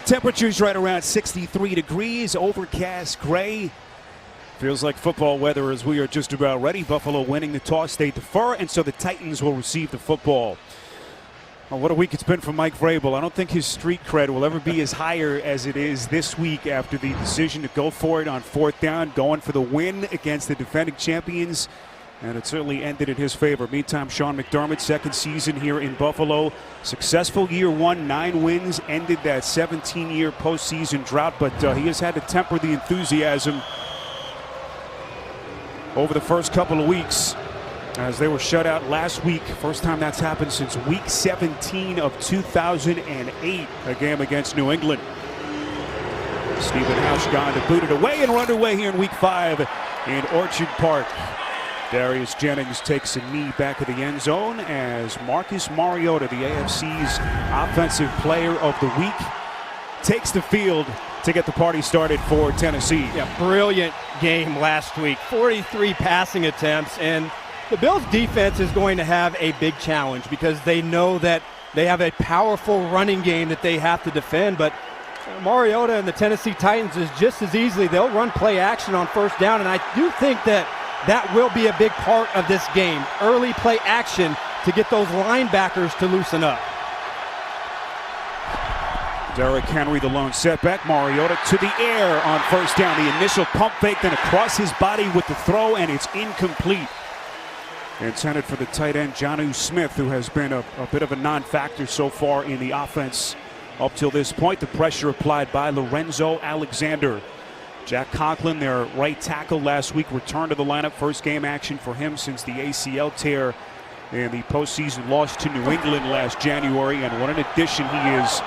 Temperatures right around 63 degrees, overcast, gray. Feels like football weather as we are just about ready. Buffalo winning the toss, they defer, and so the Titans will receive the football. Well, what a week it's been for Mike Vrabel. I don't think his street cred will ever be as higher as it is this week after the decision to go for it on fourth down, going for the win against the defending champions. And it certainly ended in his favor. Meantime, Sean McDermott, second season here in Buffalo. Successful year one, 9 wins, ended that 17-year postseason drought, but he has had to temper the enthusiasm over the first couple of weeks as they were shut out last week. First time that's happened since week 17 of 2008, a game against New England. Stephen Hausch gone to boot it away, and we're underway here in week 5 in Orchard Park. Darius Jennings takes a knee back of the end zone as Marcus Mariota, the AFC's Offensive Player of the Week, takes the field to get the party started for Tennessee. Yeah, brilliant game last week. 43 passing attempts, and the Bills' defense is going to have a big challenge because they know that they have a powerful running game that they have to defend, but Mariota and the Tennessee Titans is just as easily. They'll run play action on first down, and I do think that will be a big part of this game. Early play action to get those linebackers to loosen up. Derrick Henry, the lone setback. Mariota to the air on first down. The initial pump fake, then across his body with the throw, and it's incomplete. Intended for the tight end, Jonnu Smith, who has been a bit of a non-factor so far in the offense up till this point. The pressure applied by Lorenzo Alexander. Jack Conklin, their right tackle last week, returned to the lineup. First game action for him since the ACL tear and the postseason loss to New England last January. And what an addition he is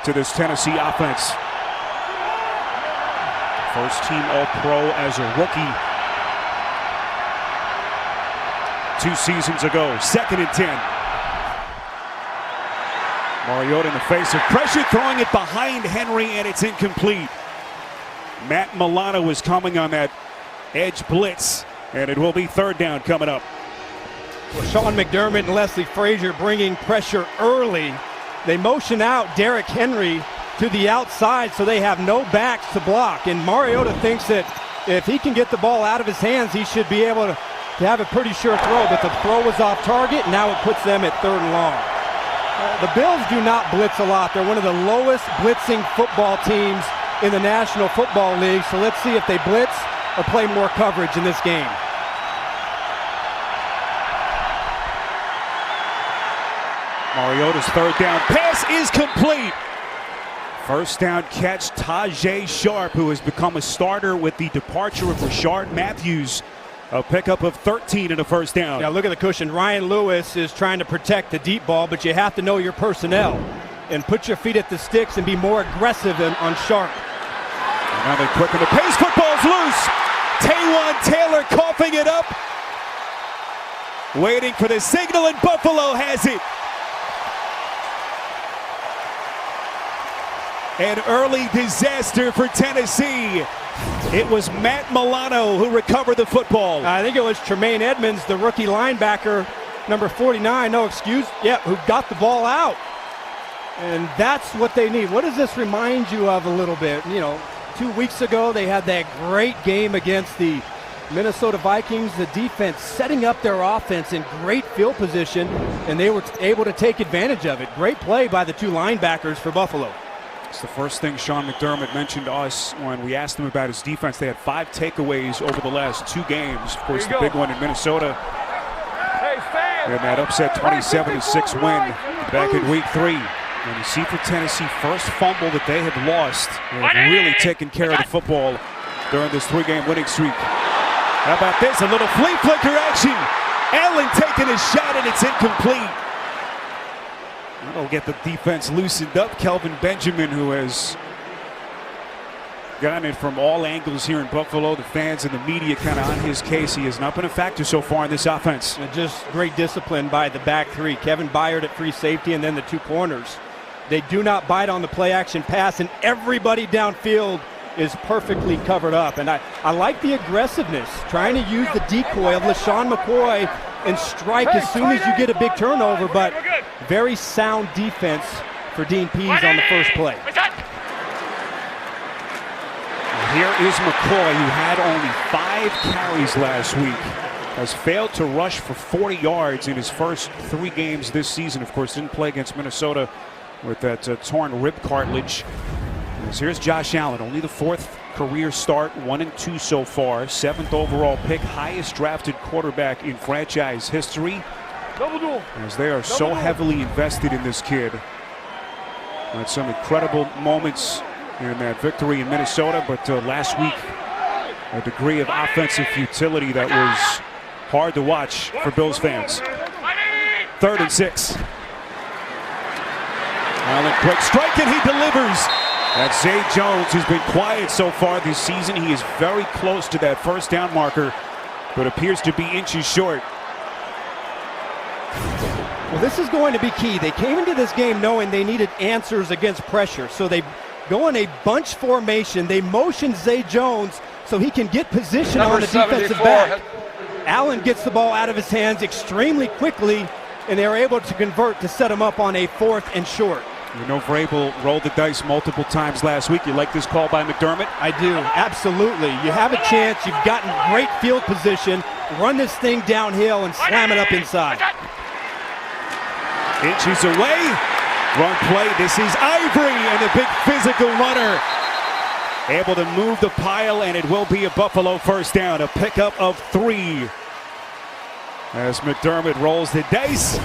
to this Tennessee offense. First team All-Pro as a rookie 2 seasons ago. 2nd and 10. Mariota in the face of pressure, throwing it behind Henry, and it's incomplete. Matt Milano is coming on that edge blitz, and it will be third down coming up. Well, Sean McDermott and Leslie Frazier bringing pressure early. They motion out Derrick Henry to the outside so they have no backs to block. And Mariota thinks that if he can get the ball out of his hands, he should be able to have a pretty sure throw. But the throw was off target, and now it puts them at 3rd and long. The Bills do not blitz a lot. They're one of the lowest blitzing football teams in the National Football League, so let's see if they blitz or play more coverage in this game. Mariota's third down pass is complete. First down catch, Tajae Sharpe, who has become a starter with the departure of Rashard Matthews. A pickup of 13 and a first down. Yeah, look at the cushion. Ryan Lewis is trying to protect the deep ball, but you have to know your personnel and put your feet at the sticks and be more aggressive on Sharpe. Now they quicken the pace. Football's loose. Taywan Taylor coughing it up. Waiting for the signal, and Buffalo has it. An early disaster for Tennessee. It was Matt Milano who recovered the football. I think it was Tremaine Edmonds, the rookie linebacker, number 49, who got the ball out. And that's what they need. What does this remind you of a little bit? 2 weeks ago, they had that great game against the Minnesota Vikings. The defense setting up their offense in great field position, and they were able to take advantage of it. Great play by the 2 linebackers for Buffalo. It's the first thing Sean McDermott mentioned to us when we asked him about his defense. They had 5 takeaways over the last 2 games. Of course, the big one in Minnesota. And that upset 27-6 win back in week 3. And you see for Tennessee, first fumble that they had lost. They've really taken care of the football during this 3-game winning streak. How about this? A little flea flicker action. Allen taking a shot, and it's incomplete. That'll get the defense loosened up. Kelvin Benjamin, who has gotten it from all angles here in Buffalo. The fans and the media kind of on his case. He has not been a factor so far in this offense. And just great discipline by the back 3. Kevin Byard at free safety, and then the 2 corners. They do not bite on the play-action pass, and everybody downfield is perfectly covered up. And I like the aggressiveness, trying to use the decoy of LaShawn McCoy and strike as soon as you get a big turnover, but very sound defense for Dean Pease on the first play. Here is McCoy, who had only 5 carries last week, has failed to rush for 40 yards in his first 3 games this season. Of course, didn't play against Minnesota with that torn rib cartilage. As here's Josh Allen, only the 4th career start, 1-2 so far, 7th overall pick, highest drafted quarterback in franchise history. As they are so heavily invested in this kid. Had some incredible moments in that victory in Minnesota, but last week a degree of offensive futility that was hard to watch for Bills fans. 3rd and 6. Allen quick strike and he delivers. That's Zay Jones, who's been quiet so far this season. He is very close to that first down marker, but appears to be inches short. Well, this is going to be key. They came into this game knowing they needed answers against pressure, so they go in a bunch formation. They motion Zay Jones so he can get position on the defensive back. Allen gets the ball out of his hands extremely quickly, and they're able to convert to set him up on a 4th and short. You know, Vrabel rolled the dice multiple times last week. You like this call by McDermott? I do, absolutely. You have a chance. You've gotten great field position. Run this thing downhill and slam it up inside. Inches away. Run play. This is Ivory, and the big physical runner. Able to move the pile, and it will be a Buffalo first down. A pickup of 3. As McDermott rolls the dice,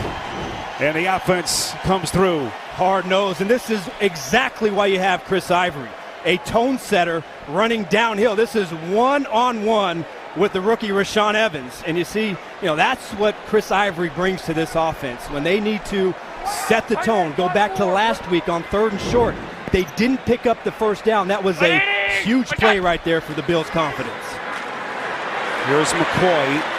and the offense comes through. Hard nose, and this is exactly why you have Chris Ivory, a tone setter running downhill. This is one-on-one with the rookie Rashaan Evans, and you see, that's what Chris Ivory brings to this offense. When they need to set the tone, go back to last week on 3rd and short, they didn't pick up the first down. That was a huge play right there for the Bills' confidence. Here's McCoy.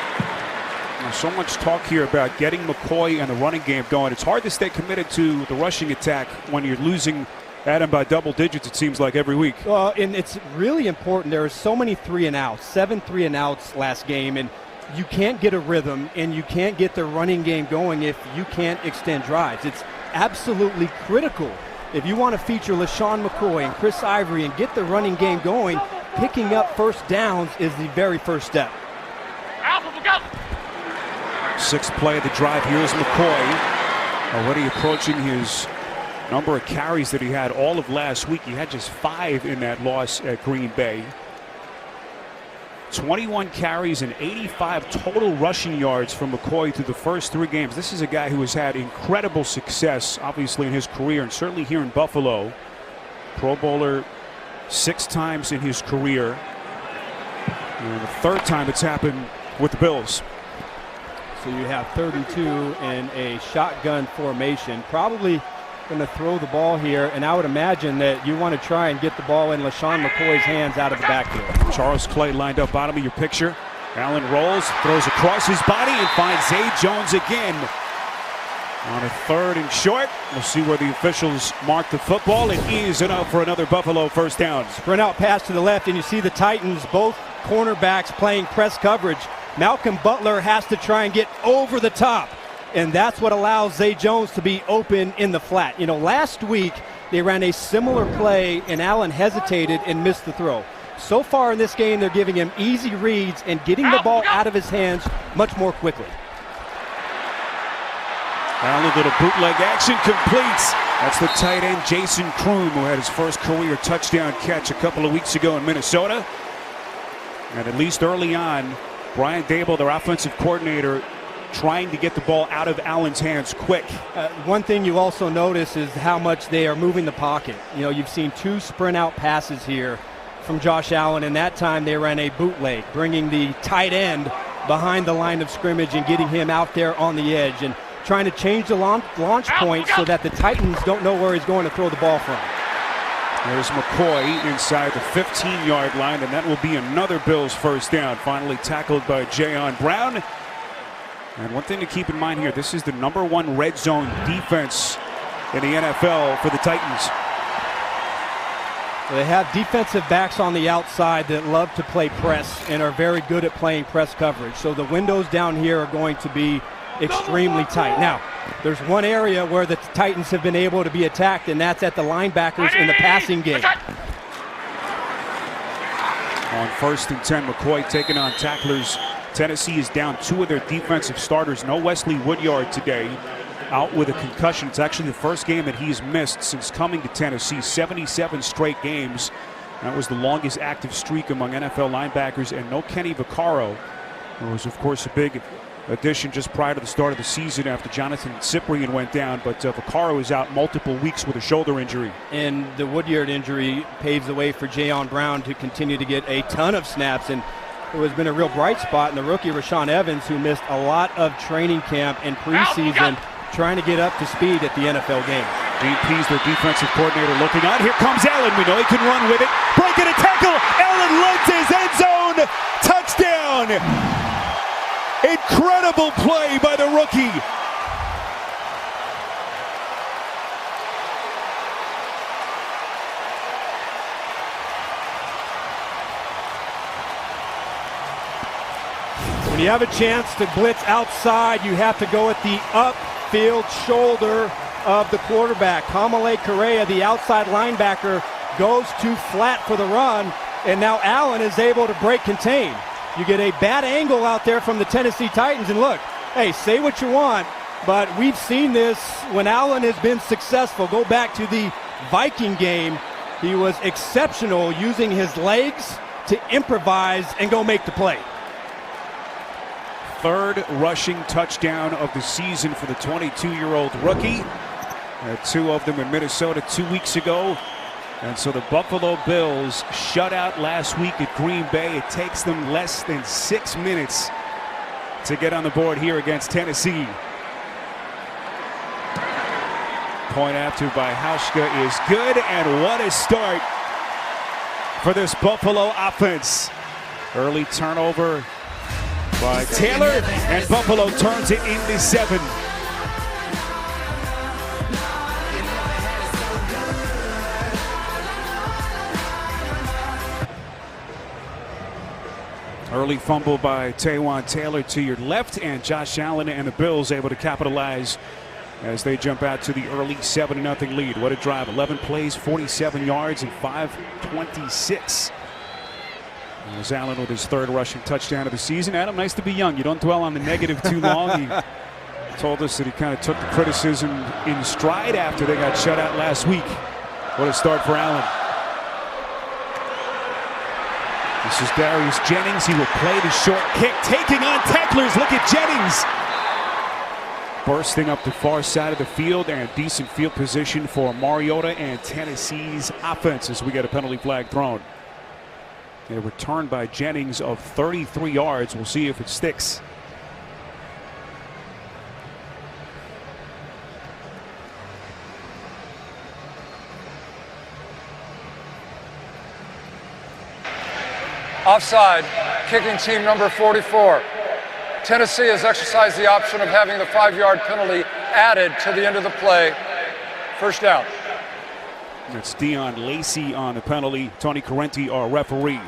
There's so much talk here about getting McCoy and the running game going. It's hard to stay committed to the rushing attack when you're losing at him by double digits, it seems like, every week. Well, and it's really important. There are so many 3-and-outs, 7 3-and-outs last game, and you can't get a rhythm and you can't get the running game going if you can't extend drives. It's absolutely critical. If you want to feature LeSean McCoy and Chris Ivory and get the running game going, picking up first downs is the very first step. 6th play of the drive. Here's McCoy, already approaching his number of carries that he had all of last week. He had just 5 in that loss at Green Bay. 21 carries and 85 total rushing yards from McCoy through the first 3 games. This is a guy who has had incredible success, obviously, in his career, and certainly here in Buffalo. Pro Bowler 6 times in his career, and the 3rd time it's happened with the Bills. So you have 32 in a shotgun formation. Probably going to throw the ball here, and I would imagine that you want to try and get the ball in LeSean McCoy's hands out of the backfield. Charles Clay lined up bottom of your picture. Allen rolls, throws across his body, and finds Zay Jones again. On a 3rd and short, we'll see where the officials mark the football. It is enough for another Buffalo first down. Sprint out pass to the left, and you see the Titans, both cornerbacks playing press coverage. Malcolm Butler has to try and get over the top, and that's what allows Zay Jones to be open in the flat. Last week they ran a similar play, and Allen hesitated and missed the throw. So far in this game, they're giving him easy reads and getting the ball out of his hands much more quickly. Allen, little bootleg action completes. That's the tight end Jason Kroom, who had his first career touchdown catch a couple of weeks ago in Minnesota. And at least early on, Brian Daboll, their offensive coordinator, trying to get the ball out of Allen's hands quick. One thing you also notice is how much they are moving the pocket. You've seen 2 sprint out passes here from Josh Allen, and that time they ran a bootleg, bringing the tight end behind the line of scrimmage and getting him out there on the edge and trying to change the launch point so that the Titans don't know where he's going to throw the ball from. There's McCoy inside the 15-yard line, and that will be another Bills first down, finally tackled by Jayon Brown. And one thing to keep in mind here, this is the #1 red zone defense in the NFL for the Titans. They have defensive backs on the outside that love to play press and are very good at playing press coverage. So the windows down here are going to be extremely tight. Now, there's one area where the Titans have been able to be attacked, and that's at the linebackers in the passing game. On 1st and 10, McCoy taking on tacklers. Tennessee is down 2 of their defensive starters. No Wesley Woodyard today, out with a concussion. It's actually the first game that he's missed since coming to Tennessee. 77 straight games. That was the longest active streak among NFL linebackers. And no Kenny Vaccaro, who was, of course, a big addition just prior to the start of the season after Jonathan Cyprien went down. But Vaccaro is out multiple weeks with a shoulder injury. And the Woodyard injury paves the way for Jayon Brown to continue to get a ton of snaps. And it has been a real bright spot in the rookie Rashaan Evans, who missed a lot of training camp and preseason trying to get up to speed at the NFL game. Dean Pease, their defensive coordinator, looking on. Here comes Allen. We know he can run with it. Breaking a tackle. Allen lunges end zone. Touchdown. Incredible play by the rookie. When you have a chance to blitz outside, you have to go at the upfield shoulder of the quarterback. Kamalei Correa, the outside linebacker, goes too flat for the run, and now Allen is able to break contain. You get a bad angle out there from the Tennessee Titans, and look, hey, say what you want, but we've seen this when Allen has been successful. Go back to the Viking game. He was exceptional using his legs to improvise and go make the play. 3rd rushing touchdown of the season for the 22-year-old rookie. Had 2 of them in Minnesota 2 weeks ago. And so the Buffalo Bills shut out last week at Green Bay. It takes them less than 6 minutes to get on the board here against Tennessee. Point after by Hauschka is good, and what a start for this Buffalo offense. Early turnover by Taylor, and Buffalo turns it into 7. Early fumble by Taywan Taylor to your left, and Josh Allen and the Bills able to capitalize as they jump out to the early 7-0 lead. What a drive. 11 plays, 47 yards, and 5:26. As Allen with his 3rd rushing touchdown of the season. Adam, nice to be young. You don't dwell on the negative too long. He told us that he kind of took the criticism in stride after they got shut out last week. What a start for Allen. This is Darius Jennings. He will play the short kick, taking on tacklers. Look at Jennings. Bursting up the far side of the field, and decent field position for Mariota and Tennessee's offense as we get a penalty flag thrown. A return by Jennings of 33 yards. We'll see if it sticks. Offside, kicking team number 44. Tennessee has exercised the option of having the 5-yard penalty added to the end of the play. First down. It's Dion Lacey on the penalty. Tony Correnti, our referee.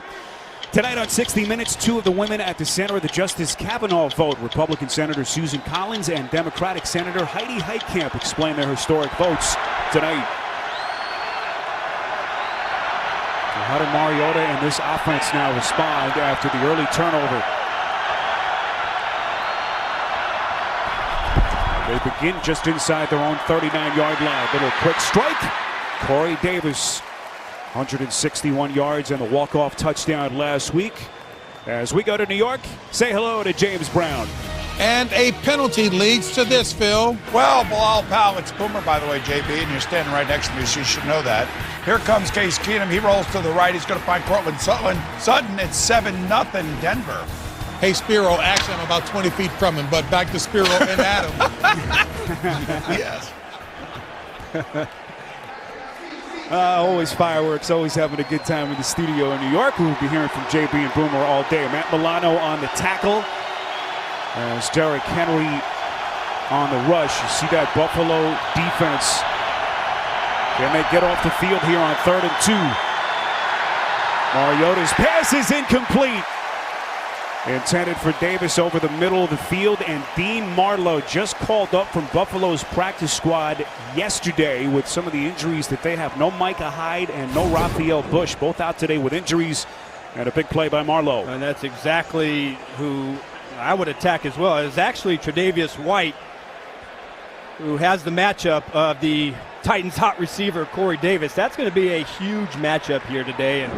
Tonight on 60 Minutes, 2 of the women at the center of the Justice Kavanaugh vote. Republican Senator Susan Collins and Democratic Senator Heidi Heitkamp explain their historic votes tonight. So how do Mariota and this offense now respond after the early turnover? They begin just inside their own 39-yard line. Little quick strike. Corey Davis, 161 yards and a walk-off touchdown last week. As we go to New York, say hello to James Brown. And a penalty leads to this, Phil. Well, Bilal Powell, it's Boomer, by the way, JB, and you're standing right next to me, so you should know that. Here comes Case Keenum. He rolls to the right. He's going to find Cortland Sutton. It's 7-0 Denver. Hey, Spiro, actually, I'm about 20 feet from him, but back to Spiro and Adam. Yes. Always fireworks, always having a good time in the studio in New York. We'll be hearing from JB and Boomer all day. Matt Milano on the tackle as Derrick Henry on the rush. You see that Buffalo defense. Can they get off the field here on 3rd and 2? Mariota's pass is incomplete. Intended for Davis over the middle of the field, and Dean Marlowe just called up from Buffalo's practice squad yesterday with some of the injuries that they have. No Micah Hyde and no Raphael Bush, both out today with injuries, and a big play by Marlowe. And that's exactly who I would attack as well. It's actually Tre'Davious White, who has the matchup of the Titans' hot receiver, Corey Davis. That's going to be a huge matchup here today. And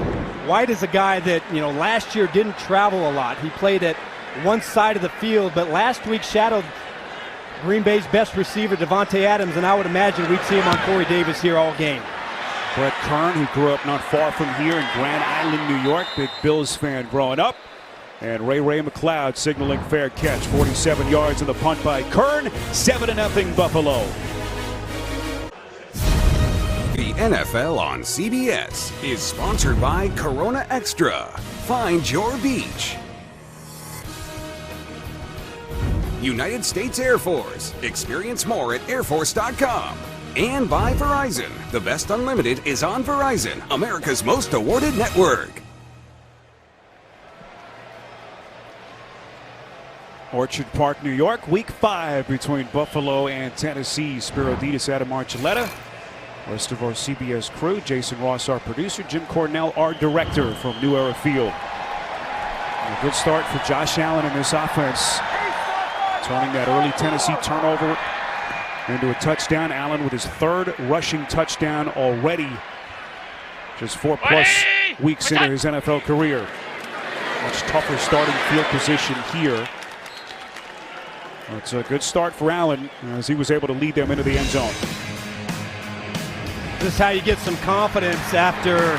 White is a guy that, last year didn't travel a lot. He played at one side of the field, but last week shadowed Green Bay's best receiver, Devontae Adams, and I would imagine we'd see him on Corey Davis here all game. Brett Kern, who grew up not far from here in Grand Island, New York, big Bills fan growing up. And Ray McLeod signaling fair catch. 47 yards on the punt by Kern. 7-0 Buffalo. The NFL on CBS is sponsored by Corona Extra. Find your beach. United States Air Force. Experience more at airforce.com. And by Verizon. The best unlimited is on Verizon, America's most awarded network. Orchard Park, New York, week 5 between Buffalo and Tennessee. Spiro Dedes, Adam Archuleta. Rest of our CBS crew, Jason Ross, our producer, Jim Cornell, our director from New Era Field. And a good start for Josh Allen in this offense. Turning that early Tennessee turnover into a touchdown. Allen with his 3rd rushing touchdown already. Just 4+ weeks into his NFL career. Much tougher starting field position here. It's a good start for Allen as he was able to lead them into the end zone. This is how you get some confidence after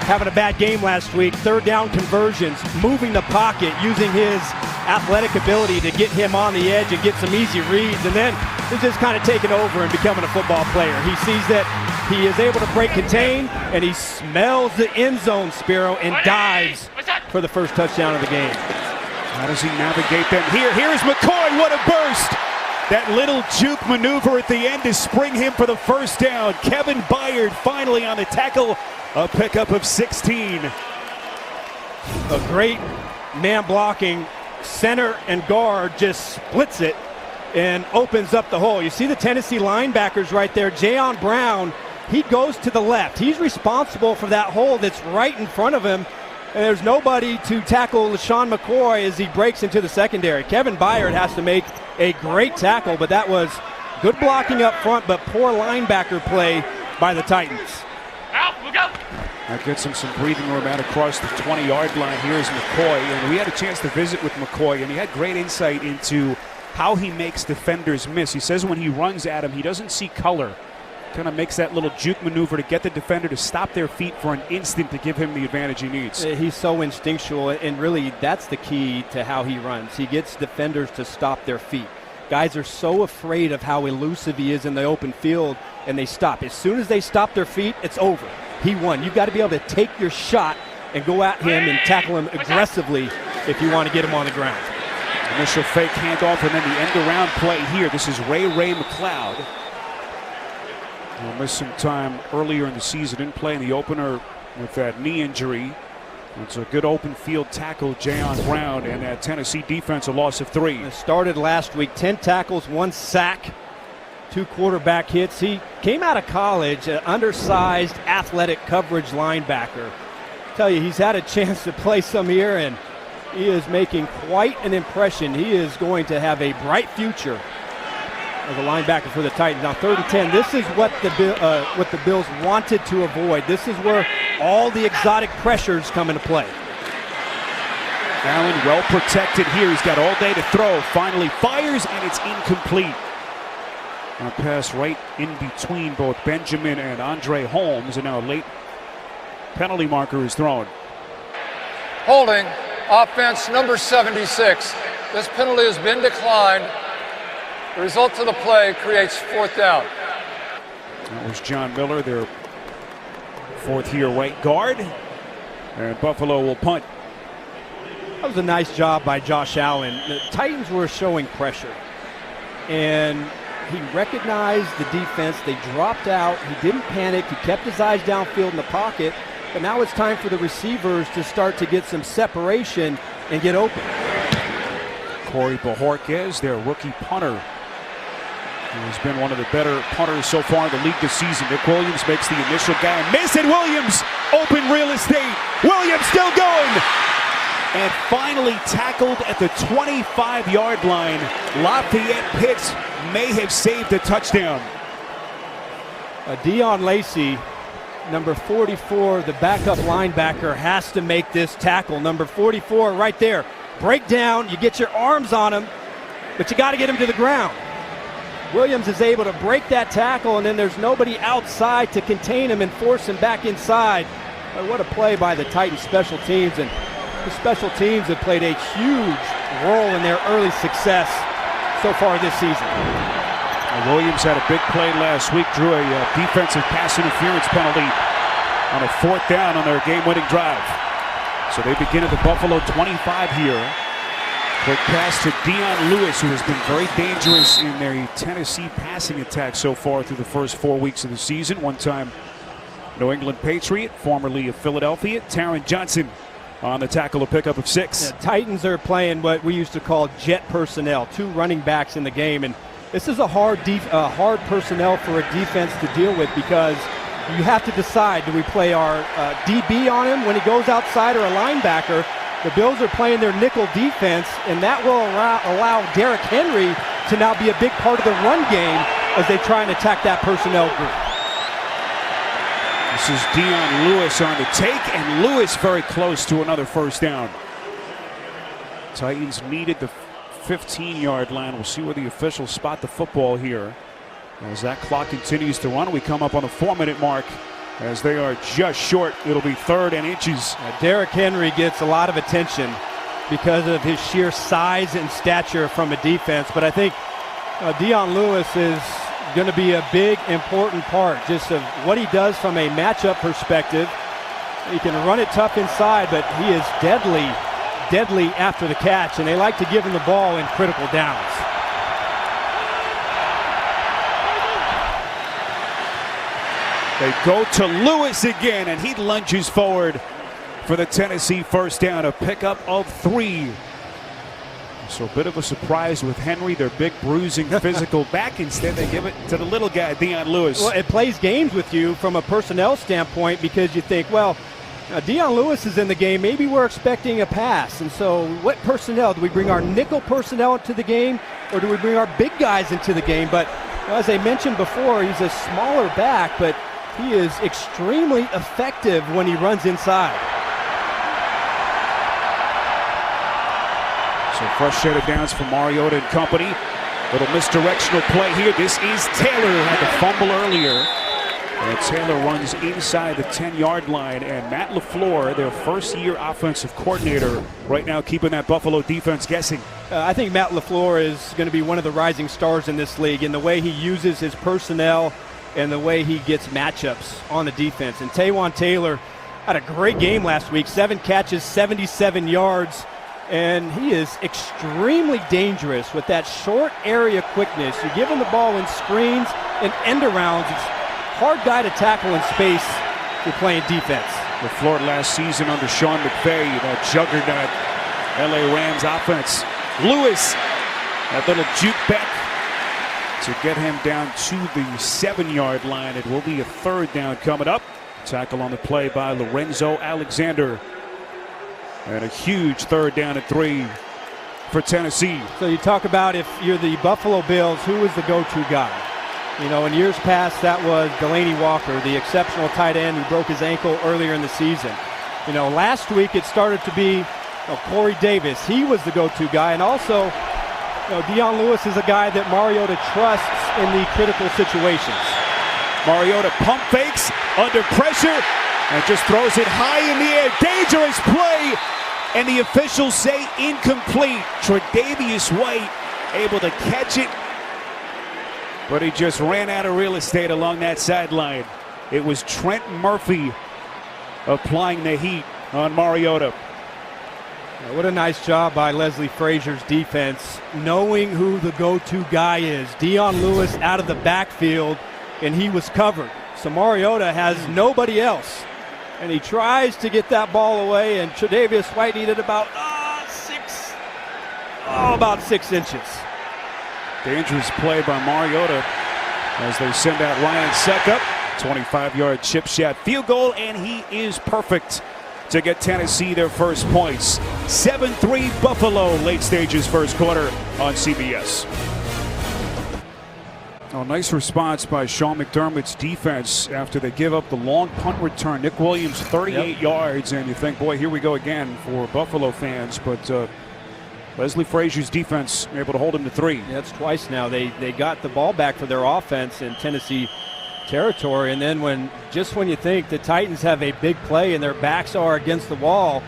having a bad game last week. 3rd down conversions, moving the pocket, using his athletic ability to get him on the edge and get some easy reads. And then he's just kind of taking over and becoming a football player. He sees that he is able to break contain, and he smells the end zone, Spiro, and dives for the first touchdown of the game. How does he navigate them? Here's McCoy. What a burst! That little juke maneuver at the end to spring him for the first down. Kevin Byard finally on the tackle. A pickup of 16. A great man blocking. Center and guard just splits it and opens up the hole. You see the Tennessee linebackers right there. Jayon Brown, he goes to the left. He's responsible for that hole that's right in front of him. And there's nobody to tackle LeSean McCoy as he breaks into the secondary. Kevin Byard has to make a great tackle, but that was good blocking up front, but poor linebacker play by the Titans. Look out. That gets him some breathing room out across the 20-yard line. Here's McCoy, and we had a chance to visit with McCoy, and he had great insight into how he makes defenders miss. He says when he runs at him, he doesn't see color. Kind of makes that little juke maneuver to get the defender to stop their feet for an instant to give him the advantage he needs. He's so instinctual, and really that's the key to how he runs. He gets defenders to stop their feet. Guys are so afraid of how elusive he is in the open field, and they stop. As soon as they stop their feet, it's over. He won. You've got to be able to take your shot and go at him and tackle him aggressively if you want to get him on the ground. Initial fake handoff, and then the end-around play here. This is Ray McLeod. He'll miss some time earlier in the season. Didn't play in the opener with that knee injury. It's a good open field tackle, Jayon Brown, and that Tennessee defense a loss of 3. It started last week, 10 tackles, 1 sack, 2 quarterback hits. He came out of college, an undersized, athletic coverage linebacker. I tell you, he's had a chance to play some here, and he is making quite an impression. He is going to have a bright future as a linebacker for the Titans. Now 3rd and 10. This is what the Bills wanted to avoid. This is where all the exotic pressures come into play. Allen well protected here. He's got all day to throw. Finally fires, and it's incomplete. A pass right in between both Benjamin and Andre Holmes, and now a late penalty marker is thrown. Holding, offense number 76. This penalty has been declined. The result of the play creates 4th down. That was John Miller, their 4th-year right guard. And Buffalo will punt. That was a nice job by Josh Allen. The Titans were showing pressure, and he recognized the defense. They dropped out. He didn't panic. He kept his eyes downfield in the pocket. But now it's time for the receivers to start to get some separation and get open. Corey Bojorquez, their rookie punter, who has been one of the better punters so far in the league this season. Nick Williams makes the initial guy miss, and Williams, open real estate. Williams still going. And finally tackled at the 25-yard line. Lafayette Pitts may have saved a touchdown. Dion Lacey, number 44, the backup linebacker, has to make this tackle. Number 44 right there. Break down, you get your arms on him, but you got to get him to the ground. Williams is able to break that tackle, and then there's nobody outside to contain him and force him back inside. But what a play by the Titans special teams, and the special teams have played a huge role in their early success so far this season. Williams had a big play last week, drew a defensive pass interference penalty on a 4th down on their game-winning drive. So they begin at the Buffalo 25 here. Quick pass to Dion Lewis, who has been very dangerous in their Tennessee passing attack so far through the first 4 weeks of the season. One-time New England Patriot, formerly of Philadelphia. Taron Johnson on the tackle, a pickup of 6. The Titans are playing what we used to call jet personnel, 2 running backs in the game, and this is a hard personnel for a defense to deal with, because you have to decide, do we play our DB on him when he goes outside, or a linebacker? The Bills are playing their nickel defense, and that will allow Derrick Henry to now be a big part of the run game as they try and attack that personnel group. This is Dion Lewis on the take, and Lewis very close to another 1st down. Titans needed the 15-yard line. We'll see where the officials spot the football here. As that clock continues to run, we come up on the 4-minute mark. As they are just short, it'll be 3rd and inches. Derrick Henry gets a lot of attention because of his sheer size and stature from a defense, but I think Dion Lewis is going to be a big, important part just of what he does from a matchup perspective. He can run it tough inside, but he is deadly after the catch, and they like to give him the ball in critical downs. They go to Lewis again, and he lunges forward for the Tennessee 1st down, a pickup of 3. So a bit of a surprise with Henry, their big bruising physical back. Instead, they give it to the little guy, Dion Lewis. Well, it plays games with you from a personnel standpoint, because you think, well, Dion Lewis is in the game. Maybe we're expecting a pass. And so what personnel? Do we bring our nickel personnel into the game, or do we bring our big guys into the game? But as I mentioned before, he's a smaller back, but he is extremely effective when he runs inside. So fresh set of downs for Mariota and company. Little misdirectional play here. This is Taylor, who had the fumble earlier. And Taylor runs inside the 10-yard line. And Matt LaFleur, their first-year offensive coordinator, right now keeping that Buffalo defense guessing. I think Matt LaFleur is going to be one of the rising stars in this league in the way he uses his personnel and the way he gets matchups on the defense. And Taywan Taylor had a great game last week. 7 catches, 77 yards. And he is extremely dangerous with that short area quickness. You give him the ball in screens and end arounds. It's a hard guy to tackle in space if you're playing defense. LaFleur last season under Sean McVay, that juggernaut LA Rams offense. Lewis, that little juke back to get him down to the 7-yard line. It will be a 3rd down coming up. Tackle on the play by Lorenzo Alexander. And a huge 3rd down and 3 for Tennessee. So you talk about, if you're the Buffalo Bills, who is the go-to guy? You know, in years past, that was Delanie Walker, the exceptional tight end who broke his ankle earlier in the season. You know, last week it started to be Corey Davis. He was the go-to guy. And also, Dion Lewis is a guy that Mariota trusts in the critical situations. Mariota pump fakes under pressure and just throws it high in the air. Dangerous play, and the officials say incomplete. Tre'Davious White able to catch it, but he just ran out of real estate along that sideline. It was Trent Murphy applying the heat on Mariota. What a nice job by Leslie Frazier's defense, knowing who the go-to guy is. Dion Lewis out of the backfield, and he was covered. So Mariota has nobody else. And he tries to get that ball away, and Tre'Davious White needed about about 6 inches. Dangerous play by Mariota as they send out Ryan Succop. 25-yard chip shot field goal, and he is perfect to get Tennessee their first points. 7-3 Buffalo, late stages first quarter on CBS. Oh, nice response by Sean McDermott's defense after they give up the long punt return. Nick Williams 38 yards, and you think, boy, here we go again for Buffalo fans. But Leslie Frazier's defense able to hold him to 3. Yeah, it's twice now. They got the ball back for their offense in Tennessee territory, and then when you think the Titans have a big play and their backs are against the wall,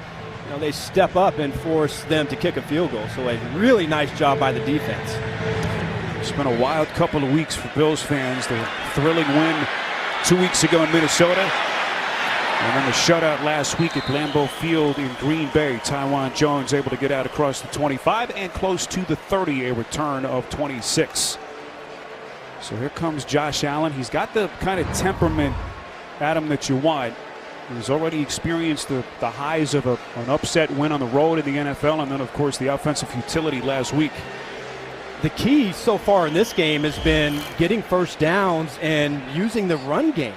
they step up and force them to kick a field goal. So a really nice job by the defense. It's been a wild couple of weeks for Bills fans. The thrilling win 2 weeks ago in Minnesota, and then the shutout last week at Lambeau Field in Green Bay. Tywan Jones able to get out across the 25 and close to the 30, a return of 26. So here comes Josh Allen. He's got the kind of temperament, Adam, that you want. He's already experienced the highs of an upset win on the road in the NFL, and then, of course, the offensive utility last week. The key so far in this game has been getting first downs and using the run game.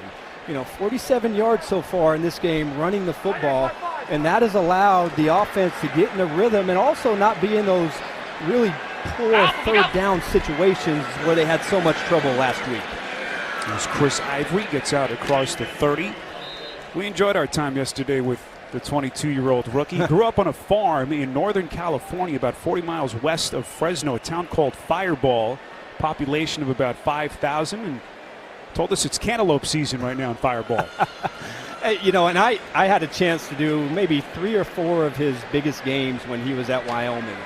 47 yards so far in this game running the football, and that has allowed the offense to get in a rhythm and also not be in those really poor third down situations where they had so much trouble last week. As Chris Ivory gets out across the 30. We enjoyed our time yesterday with the 22-year-old rookie. He grew up on a farm in Northern California, about 40 miles west of Fresno, a town called Fireball, population of about 5,000, and told us it's cantaloupe season right now in Fireball. And I had a chance to do maybe 3 or 4 of his biggest games when he was at Wyoming.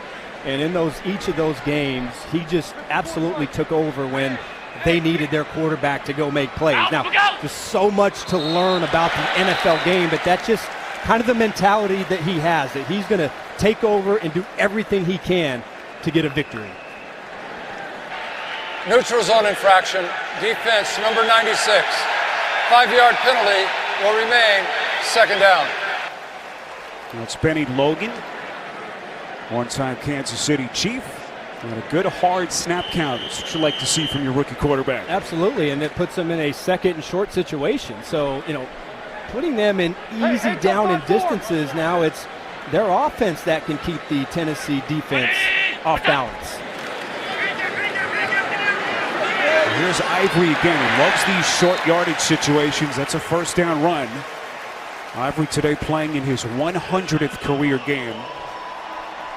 And in each of those games, he just absolutely took over when they needed their quarterback to go make plays. Now, there's so much to learn about the NFL game, but that's just kind of the mentality that he has, that he's going to take over and do everything he can to get a victory. Neutral zone infraction, defense number 96. 5-yard penalty will remain, second down. Now it's Benny Logan, one-time Kansas City Chief, and a good hard snap count. That's what you like to see from your rookie quarterback. Absolutely, and it puts them in a second and short situation. So, putting them in easy down and distances now, it's their offense that can keep the Tennessee defense off balance. Here's Ivory again. He loves these short yardage situations. That's a first down run. Ivory today playing in his 100th career game.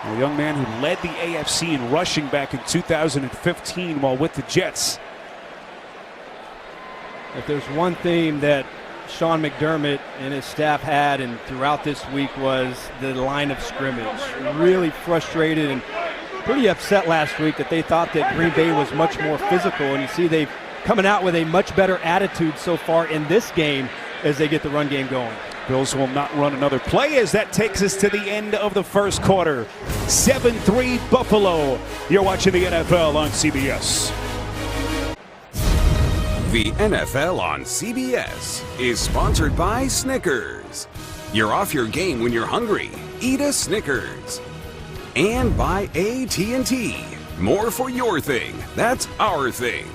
A young man who led the AFC in rushing back in 2015 while with the Jets. If there's one theme that Sean McDermott and his staff had and throughout this week was the line of scrimmage. Really frustrated and pretty upset last week that they thought that Green Bay was much more physical, and you see they've coming out with a much better attitude so far in this game as they get the run game going. Bills will not run another play as that takes us to the end of the first quarter. 7-3 Buffalo. You're watching the NFL on CBS. The NFL on CBS is sponsored by Snickers. You're off your game when you're hungry. Eat a Snickers. And by AT&T. More for your thing. That's our thing.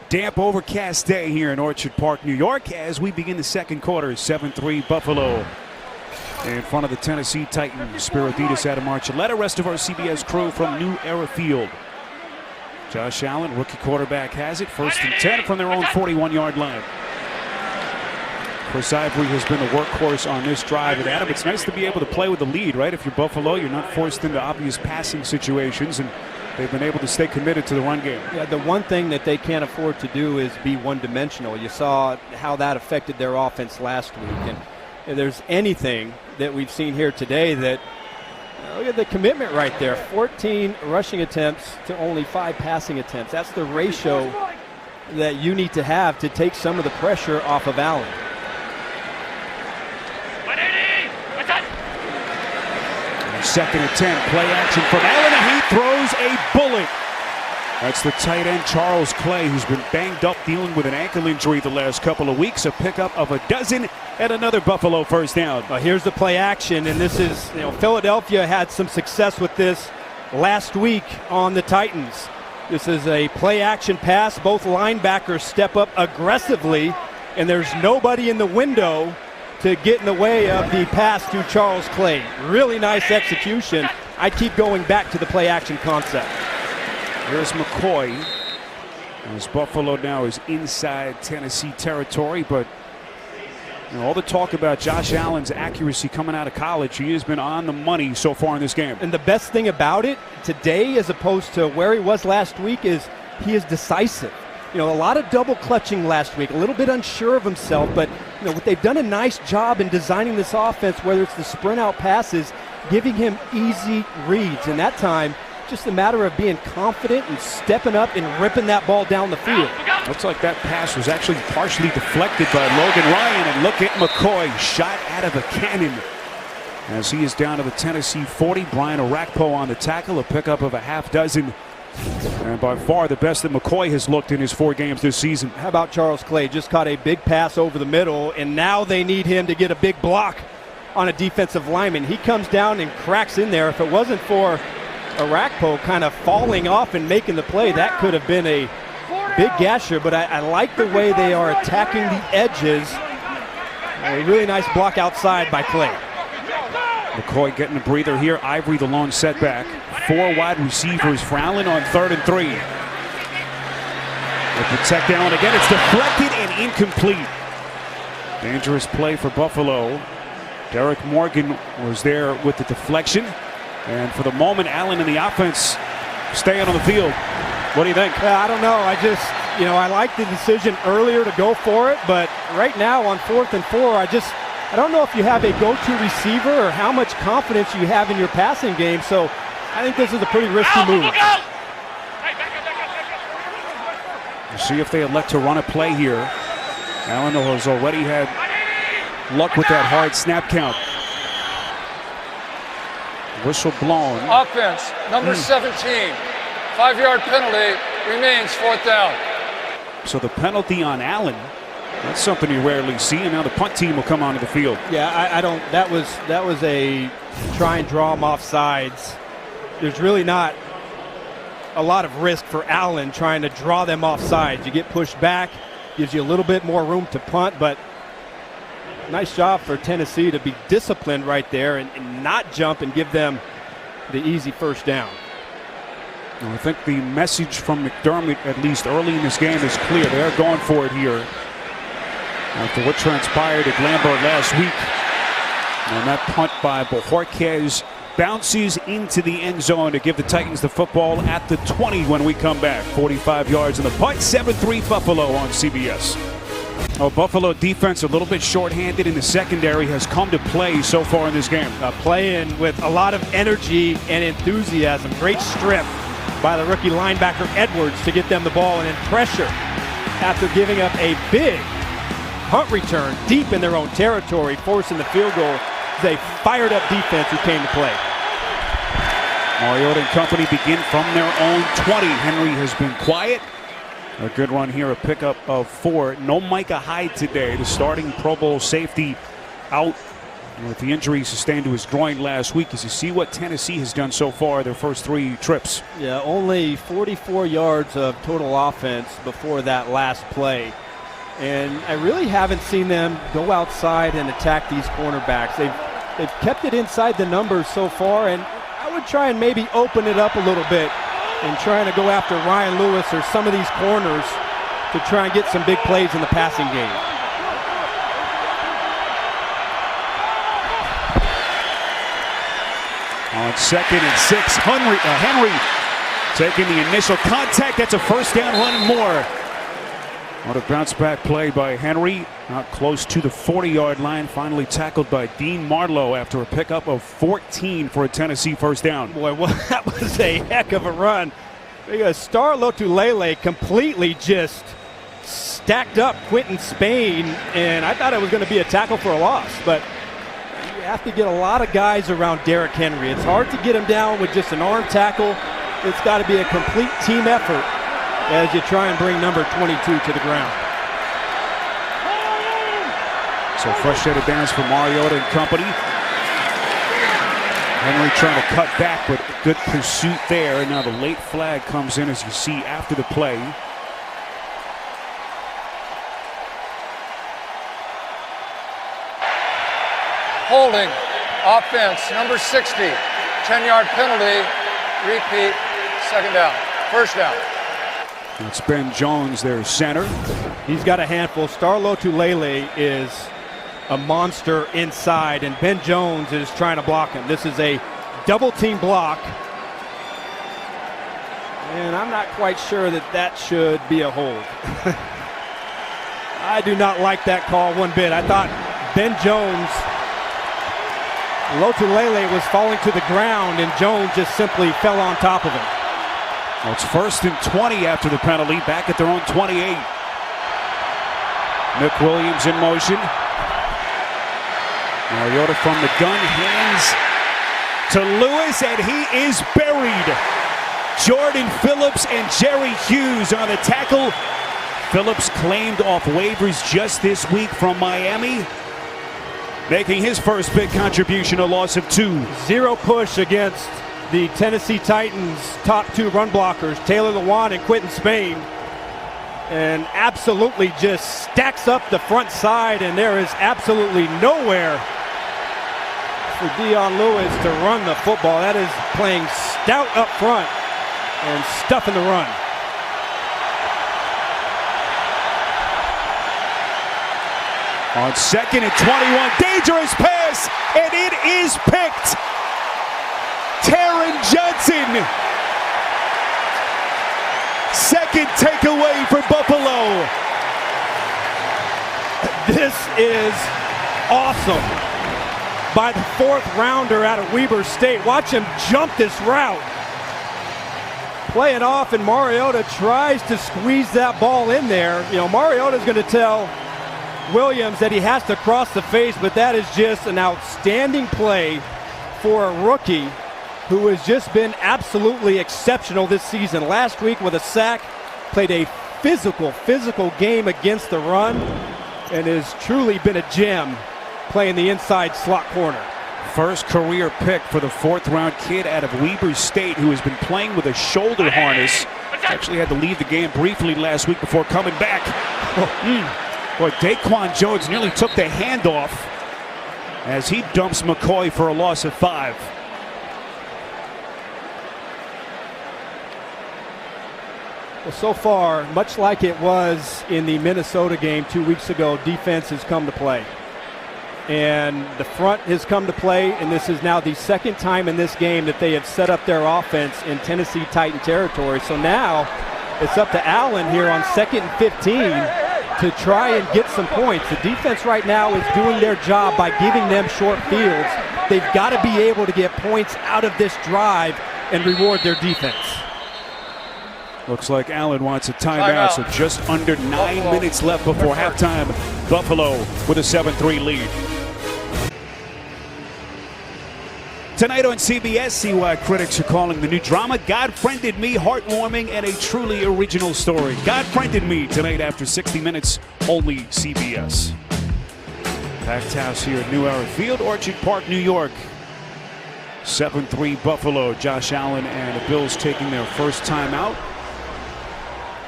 Damp, overcast day here in Orchard Park, New York, as we begin the second quarter. 7-3 Buffalo in front of the Tennessee Titans. Spiriditas, Adam Archuleta, rest of our CBS crew from New Era Field. Josh Allen, rookie quarterback, has it. 1st and 10 from their own 41-yard line. Chris Ivory has been the workhorse on this drive. And Adam, it's nice to be able to play with the lead, right? If you're Buffalo, you're not forced into obvious passing situations, and they've been able to stay committed to the run game. Yeah, the one thing that they can't afford to do is be one-dimensional. You saw how that affected their offense last week. And if there's anything that we've seen here today that, look at the commitment right there. 14 rushing attempts to only 5 passing attempts. That's the ratio that you need to have to take some of the pressure off of Allen. Second and 10, play action from Allen, and he throws a bullet. That's the tight end Charles Clay, who's been banged up dealing with an ankle injury the last couple of weeks. A pickup of a dozen and another Buffalo first down. Here's the play action, and this is, Philadelphia had some success with this last week on the Titans. This is a play action pass. Both linebackers step up aggressively, and there's nobody in the window to get in the way of the pass to Charles Clay. Really nice execution. I keep going back to the play action concept. Here's McCoy, as Buffalo now is inside Tennessee territory, but all the talk about Josh Allen's accuracy coming out of college, he has been on the money so far in this game. And the best thing about it today, as opposed to where he was last week, is he is decisive. A lot of double clutching last week, a little bit unsure of himself, but they've done a nice job in designing this offense, whether it's the sprint out passes, giving him easy reads. And that time, just a matter of being confident and stepping up and ripping that ball down the field. Looks like that pass was actually partially deflected by Logan Ryan, and look at McCoy, shot out of a cannon as he is down to the Tennessee 40. Brian Orakpo on the tackle, a pickup of a half dozen, and by far the best that McCoy has looked in his 4 games this season. How about Charles Clay? Just caught a big pass over the middle, and now they need him to get a big block on a defensive lineman. He comes down and cracks in there. If it wasn't for Orakpo kind of falling off and making the play, that could have been a big gasher, but I like the way they are attacking the edges. A really nice block outside by Clay. McCoy getting a breather here. Ivory the lone setback. 4 wide receivers for Allen on 3rd and 3. They protect Allen again. It's deflected and incomplete. Dangerous play for Buffalo. Derek Morgan was there with the deflection. And for the moment, Allen and the offense staying on the field. What do you think? I don't know. I like the decision earlier to go for it, but right now on 4th and 4, I don't know if you have a go-to receiver or how much confidence you have in your passing game. So I think this is a pretty risky move. We'll see if they elect to run a play here. Allen has already had luck with that hard snap count. Whistle blown. Offense, number 17. 5-yard penalty, remains 4th down. So the penalty on Allen, that's something you rarely see, and now the punt team will come onto the field. Yeah, I don't. That was a try and draw him off sides. There's really not a lot of risk for Allen trying to draw them off sides. You get pushed back, gives you a little bit more room to punt, but nice job for Tennessee to be disciplined right there and not jump and give them the easy first down. I think the message from McDermott, at least early in this game, is clear. They're going for it here after what transpired at Lambert last week. And that punt by Bojorquez bounces into the end zone to give the Titans the football at the 20 when we come back. 45 yards in the punt. 7-3 Buffalo on CBS. Buffalo defense a little bit shorthanded in the secondary has come to play so far in this game. Playing with a lot of energy and enthusiasm. Great strip by the rookie linebacker Edwards to get them the ball and then pressure after giving up a big punt return deep in their own territory, forcing the field goal. It's a fired up defense who came to play. Mariota and company begin from their own 20. Henry has been quiet. A good run here, a pickup of 4. No Micah Hyde today, the starting Pro Bowl safety, out with the injury sustained to his groin last week. As you see what Tennessee has done so far their first 3 trips. Yeah, only 44 yards of total offense before that last play. And I really haven't seen them go outside and attack these cornerbacks. They've kept it inside the numbers so far, and I would try and maybe open it up a little bit and trying to go after Ryan Lewis or some of these corners to try and get some big plays in the passing game. On 2nd and 6, Henry taking the initial contact. That's a first down, running more. What a bounce back play by Henry. Out close to the 40-yard line. Finally tackled by Dean Marlowe after a pickup of 14 for a Tennessee first down. Boy, well, that was a heck of a run. Star Lotulelei completely just stacked up Quentin Spain, and I thought it was going to be a tackle for a loss. But you have to get a lot of guys around Derrick Henry. It's hard to get him down with just an arm tackle. it's got to be a complete team effort as you try and bring number 22 to the ground. So frustrated downs for Mariota and company. Henry trying to cut back, but good pursuit there. And now the late flag comes in, as you see after the play. Holding, offense, number 60, 10-yard penalty, repeat, second down, first down. It's Ben Jones, their center. He's got a handful. Starlo Tulele is a monster inside, and Ben Jones is trying to block him. This is a double-team block, and I'm not quite sure that that should be a hold. I do not like that call one bit. I thought Ben Jones, Lotulelei was falling to the ground, and Jones just simply fell on top of him. Well, it's 1st and 20 after the penalty, back at their own 28. Nick Williams in motion. Mariota from the gun, hands to Lewis, and he is buried. Jordan Phillips and Jerry Hughes on the tackle. Phillips claimed off waivers just this week from Miami, making his first big contribution, a loss of 2. Zero push against the Tennessee Titans' top 2 run blockers, Taylor Lewan and Quentin Spain. And absolutely just stacks up the front side, and there is absolutely nowhere for Dion Lewis to run the football. That is playing stout up front and stuffing the run. On 2nd and 21, dangerous pass, and it is picked. Taron Johnson. Second takeaway for Buffalo. This is awesome by the 4th rounder out of Weber State. Watch him jump this route. Play it off, and Mariota tries to squeeze that ball in there. You know, Mariota's going to tell Williams that he has to cross the face, but that is just an outstanding play for a rookie who has just been absolutely exceptional this season. Last week with a sack, played a physical game against the run, and has truly been a gem playing the inside slot corner. First career pick for the 4th round kid out of Weber State, who has been playing with a shoulder harness. Actually had to leave the game briefly last week before coming back. Boy, Daquan Jones nearly took the handoff as he dumps McCoy for a loss of 5. Well, so far, much like it was in the Minnesota game 2 weeks ago, defense has come to play. And the front has come to play, and this is now the 2nd time in this game that they have set up their offense in Tennessee Titan territory. So now it's up to Allen here on 2nd and 15 to try and get some points. The defense right now is doing their job by giving them short fields. They've got to be able to get points out of this drive and reward their defense. Looks like Allen wants a timeout, so just under 9 minutes left before halftime. Buffalo with a 7-3 lead. Tonight on CBS, see why critics are calling the new drama God Friended Me heartwarming and a truly original story. God Friended Me tonight after 60 minutes, only CBS. Packed house here at New Era Field, Orchard Park, New York. 7-3 Buffalo. Josh Allen and the Bills taking their first time out.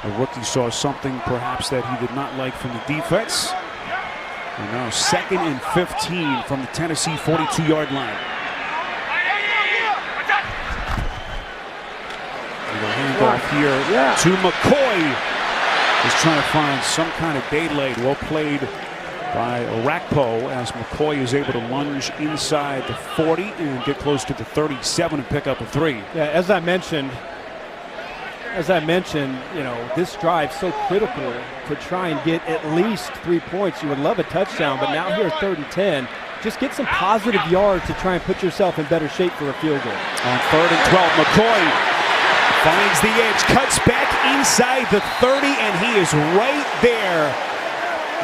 The rookie saw something perhaps that he did not like from the defense. And now 2nd and 15 from the Tennessee 42-yard line. Handoff here to McCoy. He's trying to find some kind of daylight. Well played by Orakpo as McCoy is able to lunge inside the 40 and get close to the 37 and pick up a 3. Yeah, as I mentioned, you know, this drive's so critical to try and get at least 3 points. You would love a touchdown, but now here 3rd and 10, just get some positive yards to try and put yourself in better shape for a field goal. On 3rd and 12, McCoy finds the edge, cuts back inside the 30, and he is right there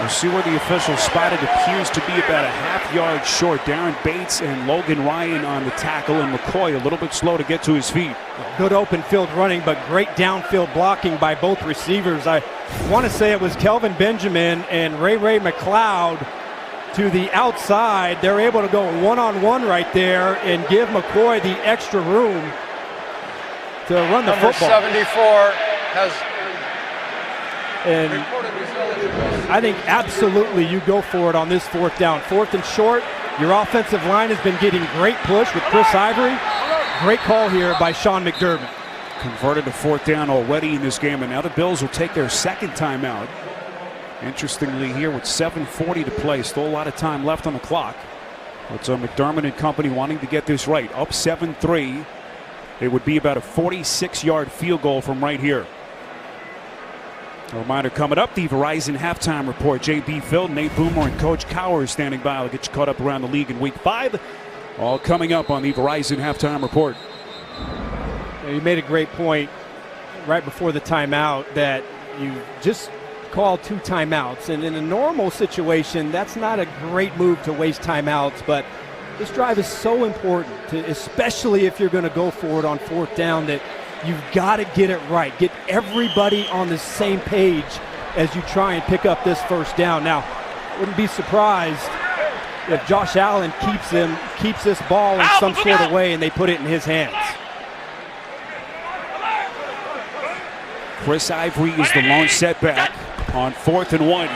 We'll see where the official spotted. Appears to be about a half-yard short. Darren Bates and Logan Ryan on the tackle, and McCoy a little bit slow to get to his feet. Good open field running, but great downfield blocking by both receivers. I want to say it was Kelvin Benjamin and Ray McLeod to the outside. They're able to go one-on-one right there and give McCoy the extra room to run the football. Number 74 has... And I think absolutely you go for it on this fourth down. Fourth and short, your offensive line has been getting great push with Chris Ivory. Great call here by Sean McDermott. Converted to fourth down already in this game, and now the Bills will take their second timeout. Interestingly here with 7:40 to play, still a lot of time left on the clock. It's McDermott and company wanting to get this right. Up 7-3. It would be about a 46-yard field goal from right here. A reminder coming up, the Verizon halftime report. J.B. Phil, Nate Boomer, and Coach Cowher standing by. I'll get you caught up around the league in Week 5. All coming up on the Verizon halftime report. You made a great point right before the timeout that you just called 2 timeouts. And in a normal situation, that's not a great move to waste timeouts. But this drive is so important, especially if you're going to go for it on fourth down, that you've got to get it right. Get everybody on the same page as you try and pick up this first down. Now, wouldn't be surprised if Josh Allen keeps this ball in some sort of way and they put it in his hands. Chris Ivory is the lone setback on 4th and 1.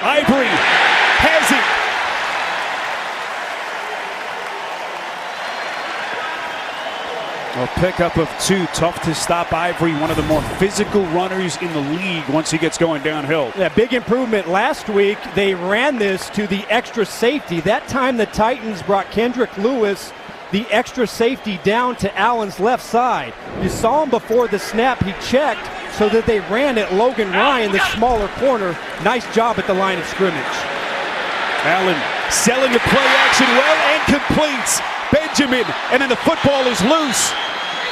Ivory has it. A pickup of 2. Tough to stop Ivory, one of the more physical runners in the league once he gets going downhill. Yeah, big improvement. Last week, they ran this to the extra safety. That time, the Titans brought Kendrick Lewis, the extra safety, down to Allen's left side. You saw him before the snap. He checked so that they ran at Logan Ryan, the smaller corner. Nice job at the line of scrimmage. Allen selling the play action well and completes. Benjamin, and then the football is loose.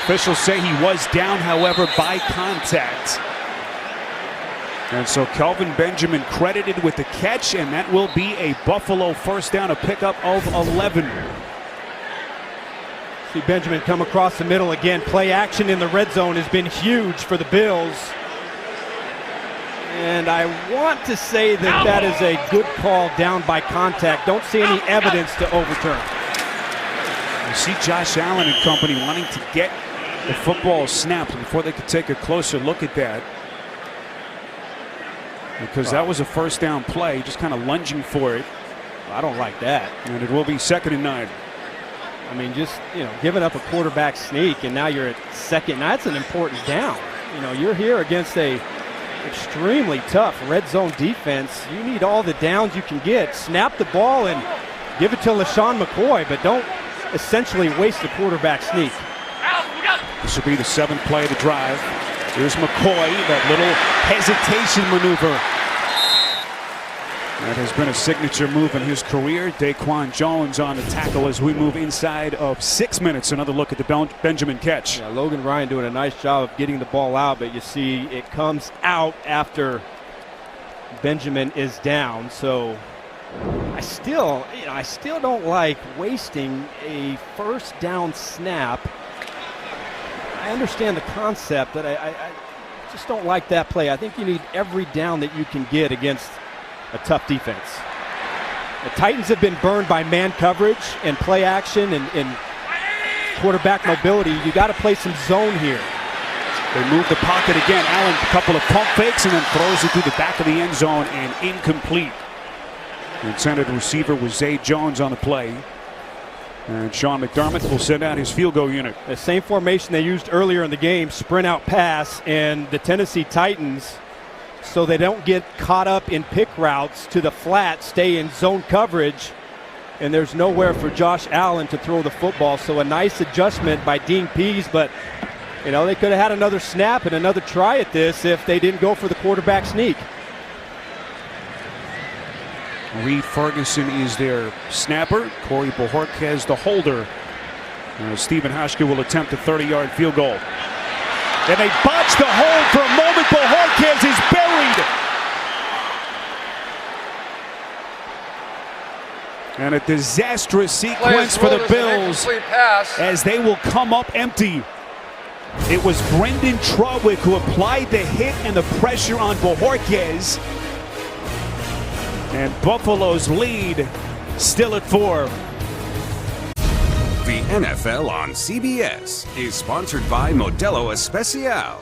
Officials say he was down, however, by contact. And so Kelvin Benjamin credited with the catch, and that will be a Buffalo first down, a pickup of 11. See Benjamin come across the middle again. Play action in the red zone has been huge for the Bills. And I want to say that that is a good call down by contact. Don't see any evidence to overturn. You see Josh Allen and company wanting to get the football snapped before they could take a closer look at that. Because that was a first down play, just kind of lunging for it. I don't like that. And it will be 2nd and 9. I mean, just, giving up a quarterback sneak, and now you're at 2nd. Now that's an important down. You're here against a extremely tough red zone defense. You need all the downs you can get. Snap the ball and give it to LaShawn McCoy, but don't essentially waste the quarterback sneak. This will be the 7th play of the drive. Here's McCoy, that little hesitation maneuver. That has been a signature move in his career. Daquan Jones on the tackle as we move inside of 6 minutes. Another look at the Benjamin catch. Yeah, Logan Ryan doing a nice job of getting the ball out, but you see it comes out after Benjamin is down. So I still don't like wasting a first down snap. I understand the concept, but I just don't like that play. I think you need every down that you can get against a tough defense. The Titans have been burned by man coverage and play action and quarterback mobility. You got to play some zone here. They move the pocket again. Allen, a couple of pump fakes and then throws it through the back of the end zone and incomplete. The intended receiver was Zay Jones on the play. And Sean McDermott will send out his field goal unit. The same formation they used earlier in the game, sprint out pass, and the Tennessee Titans, so they don't get caught up in pick routes to the flat, stay in zone coverage, and there's nowhere for Josh Allen to throw the football. So a nice adjustment by Dean Pease, but they could have had another snap and another try at this if they didn't go for the quarterback sneak. Reed Ferguson is their snapper. Corey Bojorquez the holder. Stephen Hauschka will attempt a 30-yard field goal. And they botch the hold for a moment. Bojorquez is buried. And a disastrous Play is sequence for the ruled as an Bills incomplete pass. as they will come up empty. It was Brendan Trawick who applied the hit and the pressure on Bojorquez. And Buffalo's lead still at 4. The NFL on CBS is sponsored by Modelo Especial,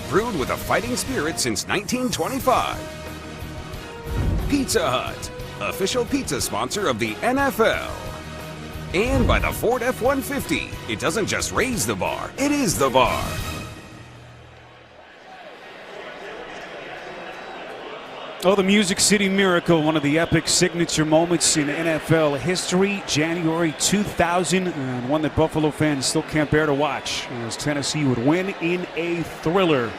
brewed with a fighting spirit since 1925. Pizza Hut, official pizza sponsor of the NFL. And by the Ford F-150, it doesn't just raise the bar, it is the bar. Oh, the Music City Miracle, one of the epic signature moments in NFL history, January 2000, and one that Buffalo fans still can't bear to watch, as Tennessee would win in a thriller.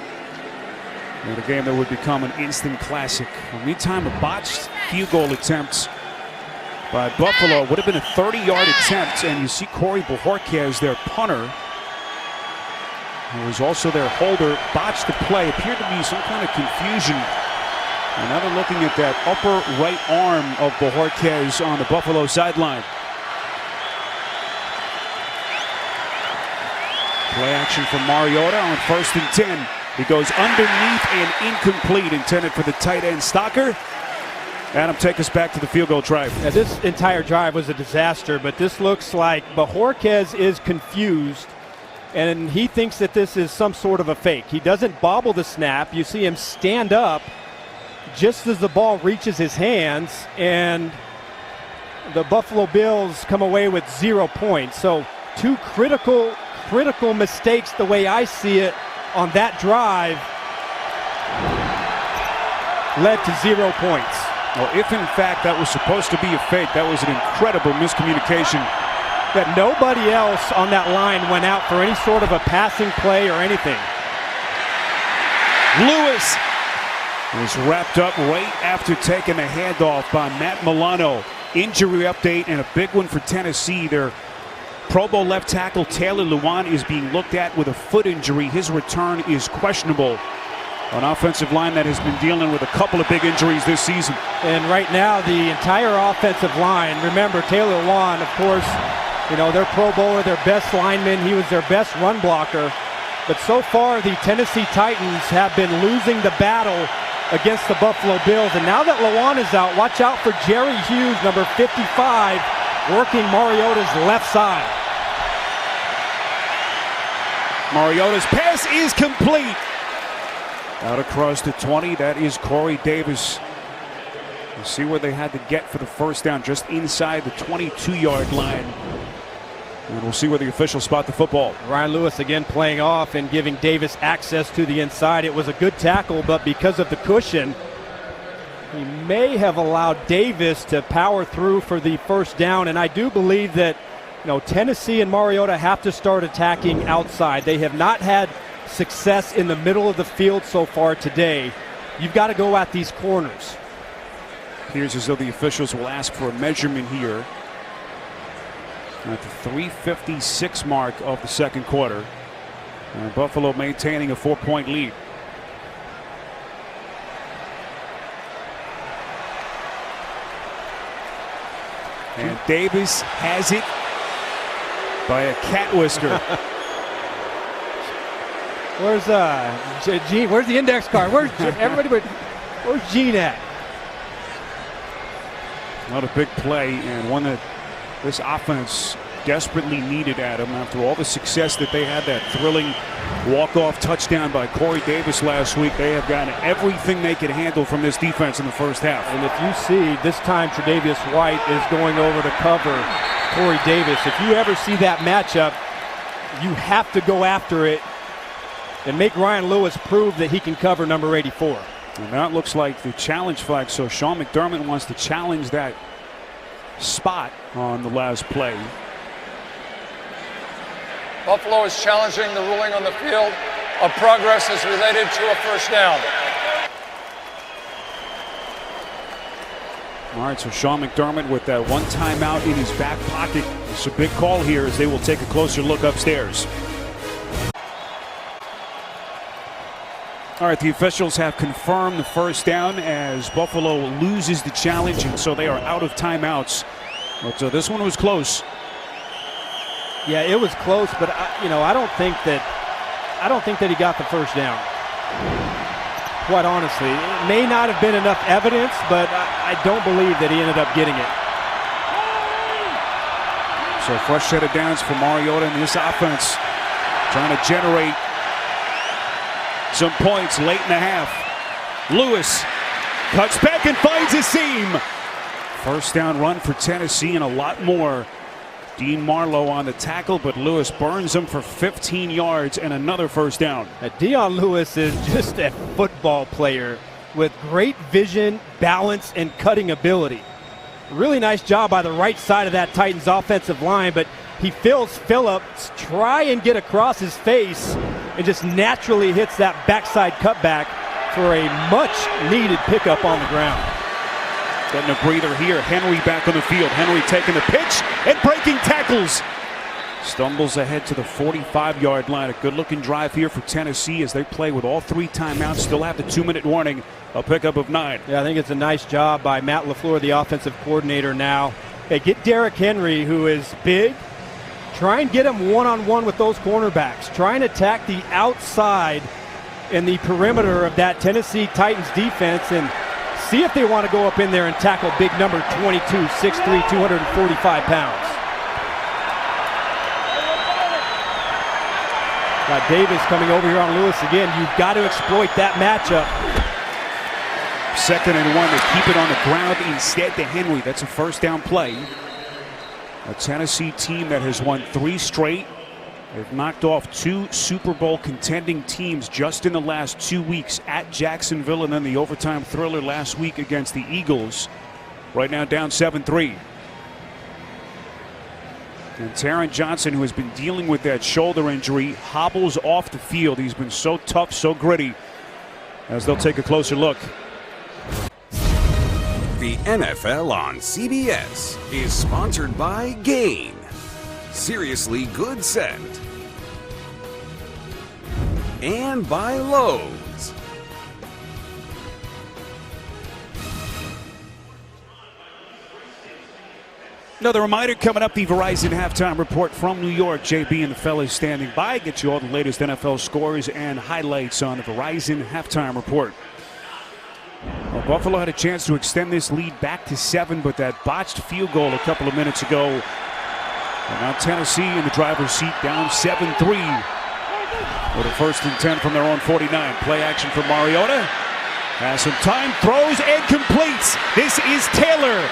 And a game that would become an instant classic. In the meantime, a botched field goal attempt by Buffalo would have been a 30-yard attempt, and you see Corey Bojorquez, their punter, who was also their holder, botched the play. Appeared to be some kind of confusion. And now they're looking at that upper right arm of Bojorquez on the Buffalo sideline. Play action from Mariota on 1st and 10. He goes underneath and incomplete, intended for the tight end Stocker. Adam, take us back to the field goal drive. Now, this entire drive was a disaster, but this looks like Bojorquez is confused, and he thinks that this is some sort of a fake. He doesn't bobble the snap. You see him stand up just as the ball reaches his hands, and the Buffalo Bills come away with 0 points. So 2 critical mistakes, the way I see it, on that drive led to 0 points. Well, if in fact that was supposed to be a fake, that was an incredible miscommunication. That nobody else on that line went out for any sort of a passing play or anything. Lewis was wrapped up right after taking the handoff by Matt Milano. Injury update and a big one for Tennessee. Their Pro Bowl left tackle Taylor Lewan is being looked at with a foot injury. His return is questionable. An offensive line that has been dealing with a couple of big injuries this season. And right now, the entire offensive line, remember Taylor Lewan, of course, you know, their Pro Bowler, their best lineman. He was their best run blocker. But so far, the Tennessee Titans have been losing the battle against the Buffalo Bills. And now that Lewan is out, watch out for Jerry Hughes, number 55, working Mariota's left side. Mariota's pass is complete. Out across the 20, that is Corey Davis. We'll see where they had to get for the first down, just inside the 22-yard line. And we'll see where the officials spot the football. Ryan Lewis again playing off and giving Davis access to the inside. It was a good tackle, but because of the cushion, he may have allowed Davis to power through for the first down. And I do believe that, you know, Tennessee and Mariota have to start attacking outside. They have not had success in the middle of the field so far today. You've got to go at these corners. Appears as though the officials will ask for a measurement here at the 3:56 mark of the second quarter. And Buffalo maintaining a 4-point lead. And Davis has it by a cat whisker. Where's Gene? Where's the index card? Where's everybody? Where's Gene at? Not a big play, and one that this offense desperately needed, Adam, after all the success that they had. That thrilling walk-off touchdown by Corey Davis last week. They have gotten everything they could handle from this defense in the first half. And if you see, this time Tre'Davious White is going over to cover Corey Davis. If you ever see that matchup, you have to go after it and make Ryan Lewis prove that he can cover number 84. And that looks like the challenge flag, so Sean McDermott wants to challenge that spot on the last play. Buffalo is challenging the ruling on the field of progress as related to a first down. All right, so Sean McDermott with that one timeout in his back pocket. It's a big call here as they will take a closer look upstairs. All right, the officials have confirmed the first down as Buffalo loses the challenge, and so they are out of timeouts So this one was close. Yeah, it was close, but I don't think that he got the first down. Quite honestly, it may not have been enough evidence, but I don't believe that he ended up getting it. So fresh set of downs for Mariota in this offense, trying to generate some points late in the half. Lewis cuts back and finds a seam. First down run for Tennessee and a lot more. Dean Marlowe on the tackle, but Lewis burns him for 15 yards and another first down. Dion Lewis is just a football player with great vision, balance, and cutting ability. Really nice job by the right side of that Titans offensive line, but he feels Phillips try and get across his face and just naturally hits that backside cutback for a much-needed pickup on the ground. Getting a breather here. Henry back on the field. Henry taking the pitch and breaking tackles. Stumbles ahead to the 45-yard line. A good-looking drive here for Tennessee as they play with all 3 timeouts. Still have the 2-minute warning. A pickup of 9. Yeah, I think it's a nice job by Matt LaFleur, the offensive coordinator now. Hey, get Derrick Henry, who is big. Try and get him one-on-one with those cornerbacks. Try and attack the outside and the perimeter of that Tennessee Titans defense and see if they want to go up in there and tackle big number 22, 6'3", 245 pounds. Got Davis coming over here on Lewis again. You've got to exploit that matchup. 2nd and 1 to keep it on the ground instead to Henry. That's a first down play. A Tennessee team that has won 3 straight. They've knocked off 2 Super Bowl contending teams just in the last 2 weeks at Jacksonville and then the overtime thriller last week against the Eagles. Right now down 7-3. And Taron Johnson, who has been dealing with that shoulder injury, hobbles off the field. He's been so tough, so gritty, as they'll take a closer look. The NFL on CBS is sponsored by Gain. Seriously good scent. And by Lowe's. Another reminder coming up, the Verizon halftime report from New York. JB and the fellas standing by. Get you all the latest NFL scores and highlights on the Verizon halftime report. Well, Buffalo had a chance to extend this lead back to 7, but that botched field goal a couple of minutes ago. And now Tennessee in the driver's seat down 7-3. With a 1st and 10 from their own 49. Play action for Mariota. Has some time, throws and completes. This is Taylor.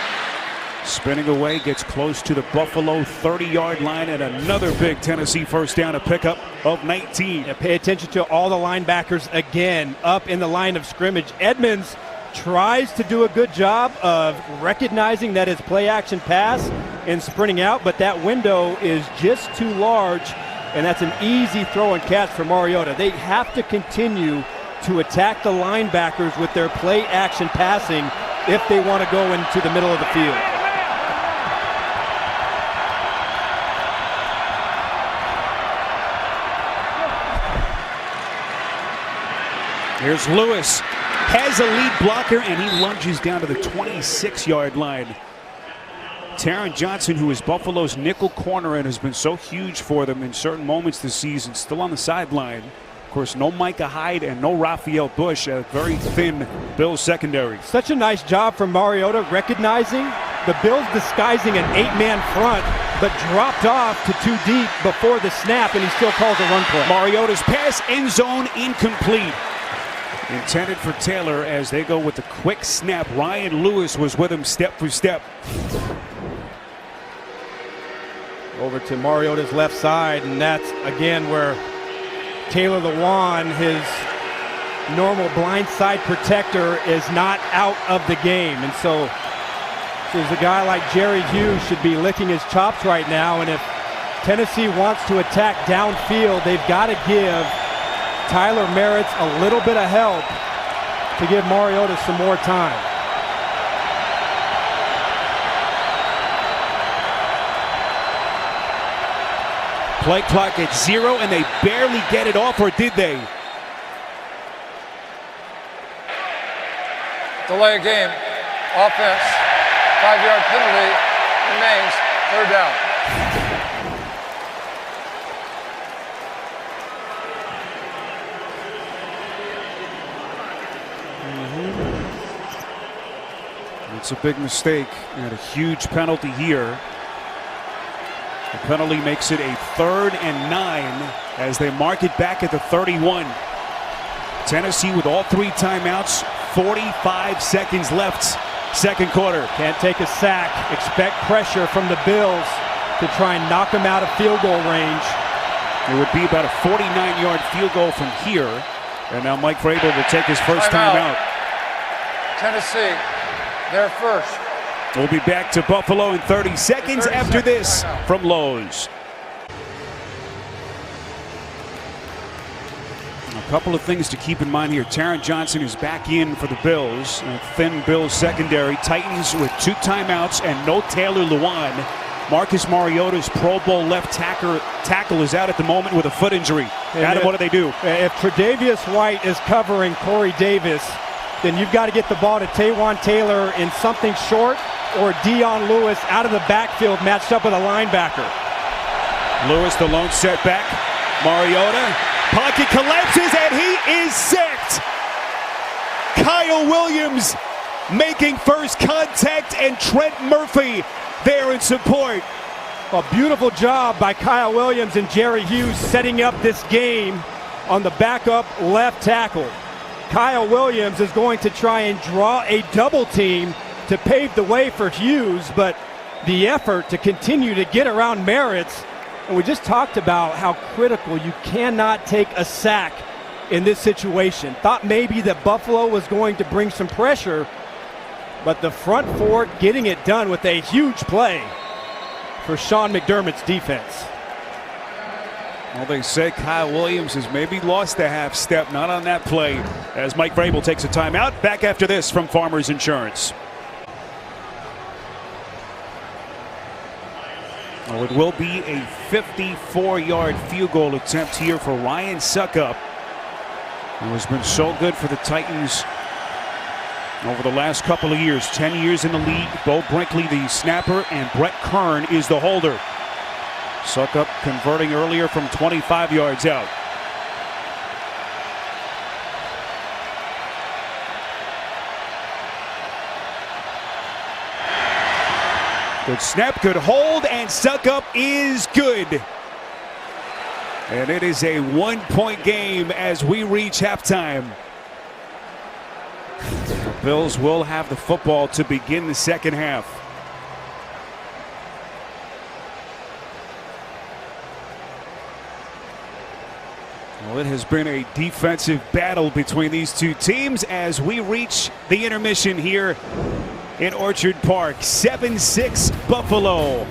Spinning away, gets close to the Buffalo 30-yard line, and another big Tennessee first down, a pickup of 19. Yeah, pay attention to all the linebackers again up in the line of scrimmage. Edmonds tries to do a good job of recognizing that it's play action pass and sprinting out, but that window is just too large, and that's an easy throw and catch for Mariota. They have to continue to attack the linebackers with their play action passing if they want to go into the middle of the field. Here's Lewis, has a lead blocker, and he lunges down to the 26-yard line. Taron Johnson, who is Buffalo's nickel corner and has been so huge for them in certain moments this season, still on the sideline. Of course, no Micah Hyde and no Raphael Bush, a very thin Bills secondary. Such a nice job from Mariota recognizing the Bills disguising an 8-man front, but dropped off to too deep before the snap, and he still calls a run play. Mariota's pass, end zone, incomplete. Intended for Taylor as they go with the quick snap. Ryan Lewis was with him step for step. Over to Mariota's left side, and that's again where Taylor Lewan, his normal blind side protector, is not out of the game. And so a guy like Jerry Hughes should be licking his chops right now. And if Tennessee wants to attack downfield, they've got to give Tyler Merritt a little bit of help to give Mariota some more time. Play clock at 0, and they barely get it off, or did they? Delay of game. Offense. 5-yard penalty. remains. Third down. It's a big mistake and a huge penalty here. The penalty makes it a 3rd and 9 as they mark it back at the 31. Tennessee with all 3 timeouts, 45 seconds left, second quarter. Can't take a sack. Expect pressure from the Bills to try and knock them out of field goal range. It would be about a 49-yard field goal from here. And now Mike Vrabel will take his first timeout. Tennessee, they're first. We'll be back to Buffalo in 30 seconds after this from Lowe's. A couple of things to keep in mind here. Taron Johnson is back in for the Bills. A thin Bills secondary. Titans with 2 timeouts and no Taylor Lewan. Marcus Mariota's Pro Bowl left tackle is out at the moment with a foot injury. Adam, what do they do? If Tre'Davious White is covering Corey Davis, then you've got to get the ball to Taywan Taylor in something short or Dion Lewis out of the backfield matched up with a linebacker. Lewis, the lone setback. Mariota, pocket collapses and he is sacked. Kyle Williams making first contact and Trent Murphy there in support. A beautiful job by Kyle Williams and Jerry Hughes setting up this game on the backup left tackle. Kyle Williams is going to try and draw a double team to pave the way for Hughes, but the effort to continue to get around Merritt's, and we just talked about how critical you cannot take a sack in this situation. Thought maybe that Buffalo was going to bring some pressure, but the front four getting it done with a huge play for Sean McDermott's defense. Well, they say Kyle Williams has maybe lost a half step, not on that play, as Mike Vrabel takes a timeout. Back after this from Farmers Insurance. Well, it will be a 54-yard field goal attempt here for Ryan Succop, who has been so good for the Titans over the last couple of years. 10 years in the league. Bo Brinkley, the snapper, and Brett Kern is the holder. Succop converting earlier from 25 yards out. Good snap, good hold, and Succop is good. And it is a 1-point game as we reach halftime. The Bills will have the football to begin the second half. Well, it has been a defensive battle between these two teams as we reach the intermission here in Orchard Park. 7-6 Buffalo.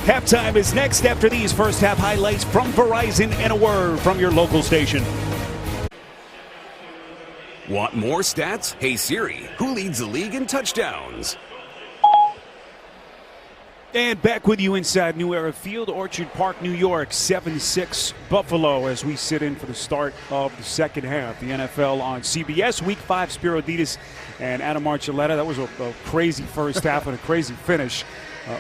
Halftime is next after these first half highlights from Verizon and a word from your local station. Want more stats? Hey Siri, who leads the league in touchdowns? And back with you inside New Era Field, Orchard Park, New York. 7-6 Buffalo as we sit in for the start of the second half. The NFL on CBS. Week 5, Spiro Dedes and Adam Archuleta. That was a crazy first half and a crazy finish.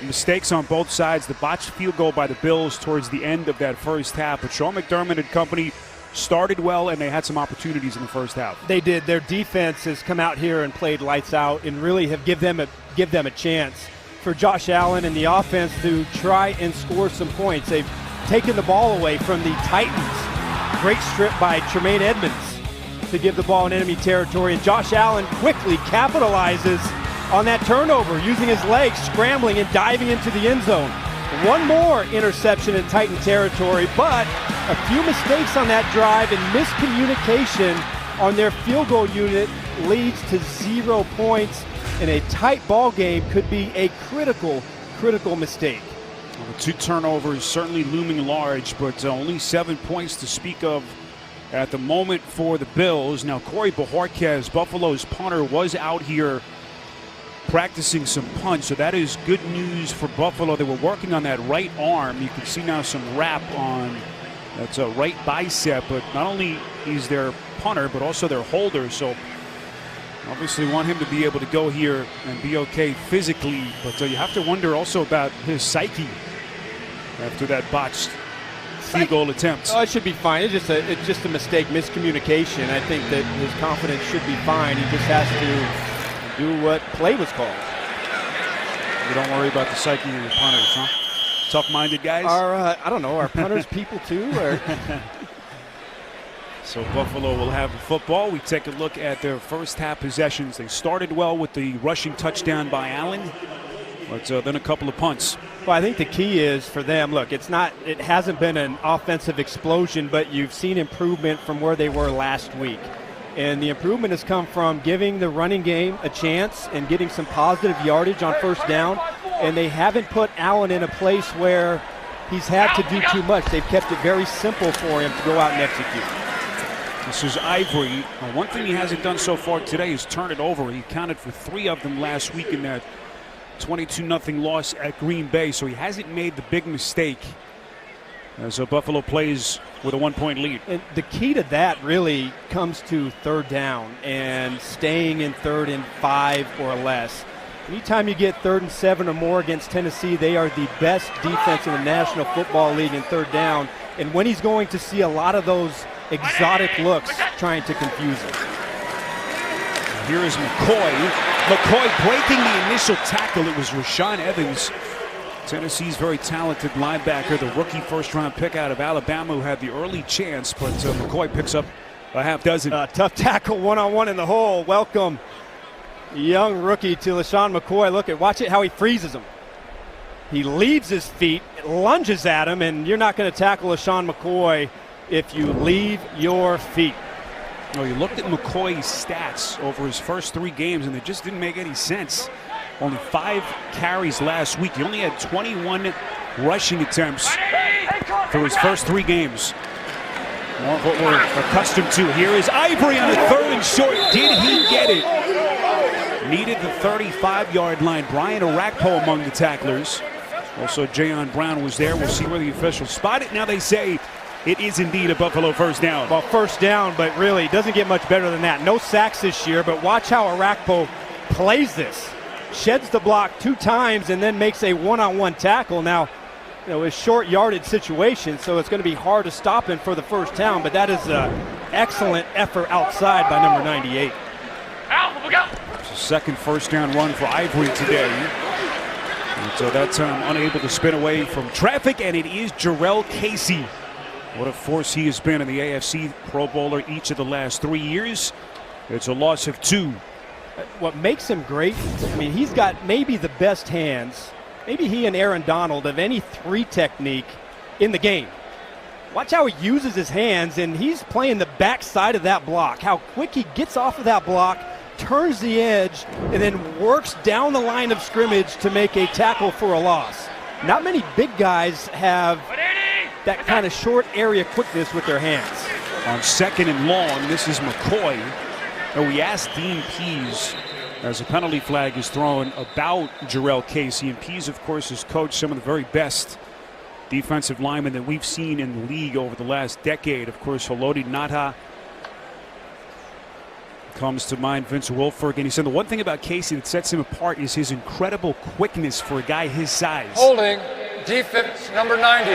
Mistakes on both sides. The botched field goal by the Bills towards the end of that first half. But Sean McDermott and company started well, and they had some opportunities in the first half. They did. Their defense has come out here and played lights out and really have give them a chance for Josh Allen and the offense to try and score some points. They've taken the ball away from the Titans. Great strip by Tremaine Edmonds to give the ball in enemy territory, and Josh Allen quickly capitalizes on that turnover, using his legs, scrambling and diving into the end zone. One more interception in Titan territory, but a few mistakes on that drive and miscommunication on their field goal unit leads to 0 points. In a tight ball game could be a critical mistake. Well, the 2 turnovers certainly looming large, but only 7 points to speak of at the moment for the Bills. Now, Corey Bojorquez, Buffalo's punter, was out here practicing some punts, so that is good news for Buffalo. They were working on that right arm. You can see now some wrap on that's a right bicep, but not only is their punter, but also their holder, so Obviously want him to be able to go here and be okay physically, but you have to wonder also about his psyche after that botched field goal attempt. Oh, it should be fine. It's just a mistake, miscommunication. I think that his confidence should be fine. He just has to do what play was called. You don't worry about the psyche of your punters, huh? Tough-minded guys? I don't know, are punters people too? Or? So Buffalo will have the football. We take a look at their first half possessions. They started well with the rushing touchdown by Allen, but then a couple of punts. Well, I think the key is for them, look, it hasn't been an offensive explosion, but you've seen improvement from where they were last week. And the improvement has come from giving the running game a chance and getting some positive yardage on first down. And they haven't put Allen in a place where he's had to do too much. They've kept it very simple for him to go out and execute. This is Ivory. One thing he hasn't done so far today is turn it over. He counted for 3 of them last week in that 22-0 loss at Green Bay, so he hasn't made the big mistake as Buffalo plays with a 1-point lead. And the key to that really comes to third down and staying in 3rd and 5 or less. Anytime you get 3rd and 7 or more against Tennessee, they are the best defense in the National Football League in third down. And when he's going to see a lot of those exotic looks trying to confuse him. Here is McCoy. McCoy breaking the initial tackle. It was Rashaan Evans, Tennessee's very talented linebacker, the rookie first-round pick out of Alabama, who had the early chance, but McCoy picks up a half dozen. Tough tackle, one-on-one in the hole. Welcome, young rookie, to LeSean McCoy. Watch it how he freezes him. He leaves his feet, lunges at him, and you're not going to tackle LeSean McCoy if you leave your feet. Oh, you looked at McCoy's stats over his first 3 games, and they just didn't make any sense. Only 5 carries last week. He only had 21 rushing attempts for his first 3 games. More of what we're accustomed to. Here is Ivory on a 3rd and short. Did he get it? Needed the 35-yard line. Brian Orakpo among the tacklers. Also, Jayon Brown was there. We'll see where the officials spot it. Now they say it is indeed a Buffalo first down. Well, first down, but really doesn't get much better than that. No sacks this year, but watch how Orakpo plays this. Sheds the block 2 times and then makes a one-on-one tackle. Now, it's short yardage situation, so it's going to be hard to stop him for the first down, but that is an excellent effort outside by number 98. It's a second first down run for Ivory today. And so that time unable to spin away from traffic, and it is Jurrell Casey. What a force he has been in the AFC, Pro Bowler each of the last 3 years. It's a loss of 2. What makes him great, he's got maybe the best hands, maybe he and Aaron Donald, of any 3 technique in the game. Watch how he uses his hands, and he's playing the backside of that block. How quick he gets off of that block, turns the edge, and then works down the line of scrimmage to make a tackle for a loss. Not many big guys have that kind of short area quickness with their hands. On 2nd and long, this is McCoy. And we asked Dean Pease, as a penalty flag is thrown, about Jurrell Casey. And Pease, of course, has coached some of the very best defensive linemen that we've seen in the league over the last decade. Of course, Haloti Ngata comes to mind, Vince Wilfork. And he said the one thing about Casey that sets him apart is his incredible quickness for a guy his size. Holding defense number 90.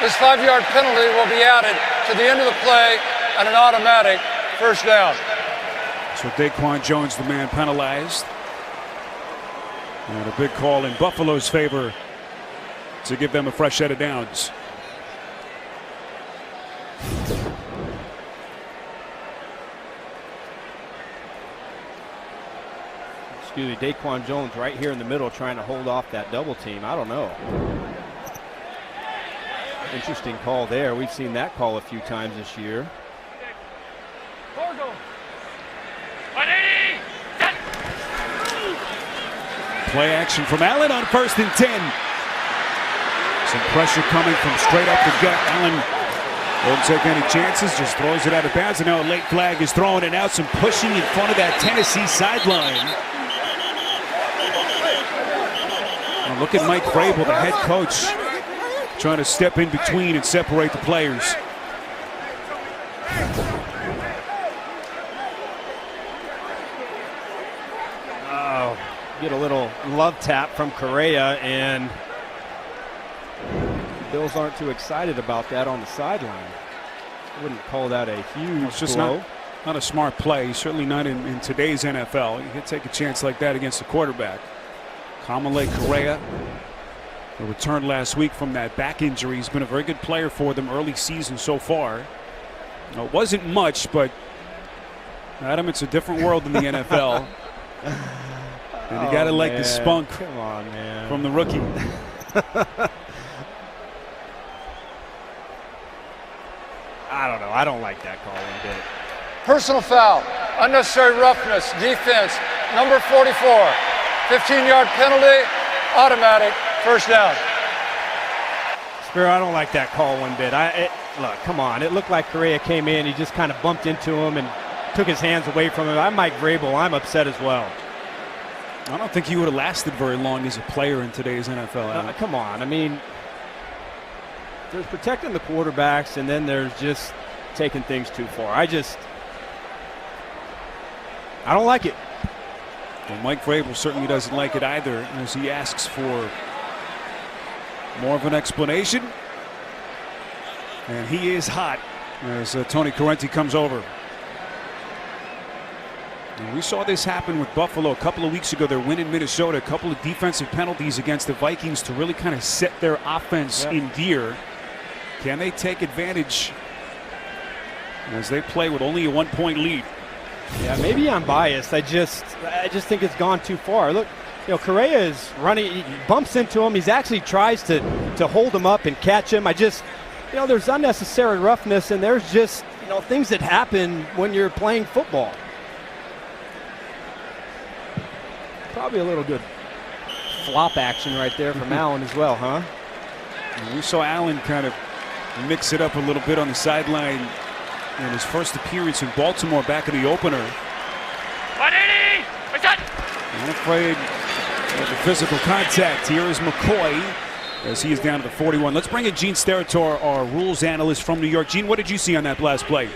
This 5-yard penalty will be added to the end of the play and an automatic first down. So Daquan Jones, the man penalized. And a big call in Buffalo's favor to give them a fresh set of downs. Excuse me, Daquan Jones right here in the middle trying to hold off that double team. I don't know. Interesting call there. We've seen that call a few times this year. Play action from Allen on 1st and 10. Some pressure coming from straight up the gut. Allen won't take any chances, just throws it out of bounds, and now a late flag is thrown, and now some pushing in front of that Tennessee sideline. Now look at Mike Vrabel, the head coach, trying to step in between and separate the players. get a little love tap from Correa, and Bills aren't too excited about that on the sideline. Wouldn't call that a huge It's just blow. not a smart play, certainly not in today's NFL. You can take a chance like that against a quarterback. Kamalei Correa, a return last week from that back injury. He's been a very good player for them early season so far. Now, it wasn't much, but Adam, it's a different world in the NFL. And you got to like the spunk Come on, man. from the rookie. I don't know. I don't like that call one bit. Personal foul, unnecessary roughness, defense, number 44. 15-yard penalty, automatic, first down. Spiro, I don't like that call one bit. Look, come on. It looked like Correa came in. He just kind of bumped into him and took his hands away from him. I'm Mike Vrabel. I'm upset as well. I don't think he would have lasted very long as a player in today's NFL. Come on. I mean, there's protecting the quarterbacks, and then there's just taking things too far. I don't like it. Well, Mike Vrabel certainly doesn't like it either, as he asks for more of an explanation. And he is hot as Tony Corrente comes over. And we saw this happen with Buffalo a couple of weeks ago. Their win in Minnesota, a couple of defensive penalties against the Vikings to really kind of set their offense in gear. Can they take advantage as they play with only a 1-point lead? Yeah, maybe I'm biased. I just think it's gone too far. Look, Correa is running. He bumps into him. He's actually tries to hold him up and catch him. There's unnecessary roughness, and there's just, things that happen when you're playing football. Probably a little good flop action right there from Allen as well, huh? And we saw Allen kind of mix it up a little bit on the sideline in his first appearance in Baltimore back in the opener. 180! Not afraid of the physical contact. Here is McCoy as he is down to the 41. Let's bring in Gene Steratore, our rules analyst from New York. Gene, what did you see on that last play?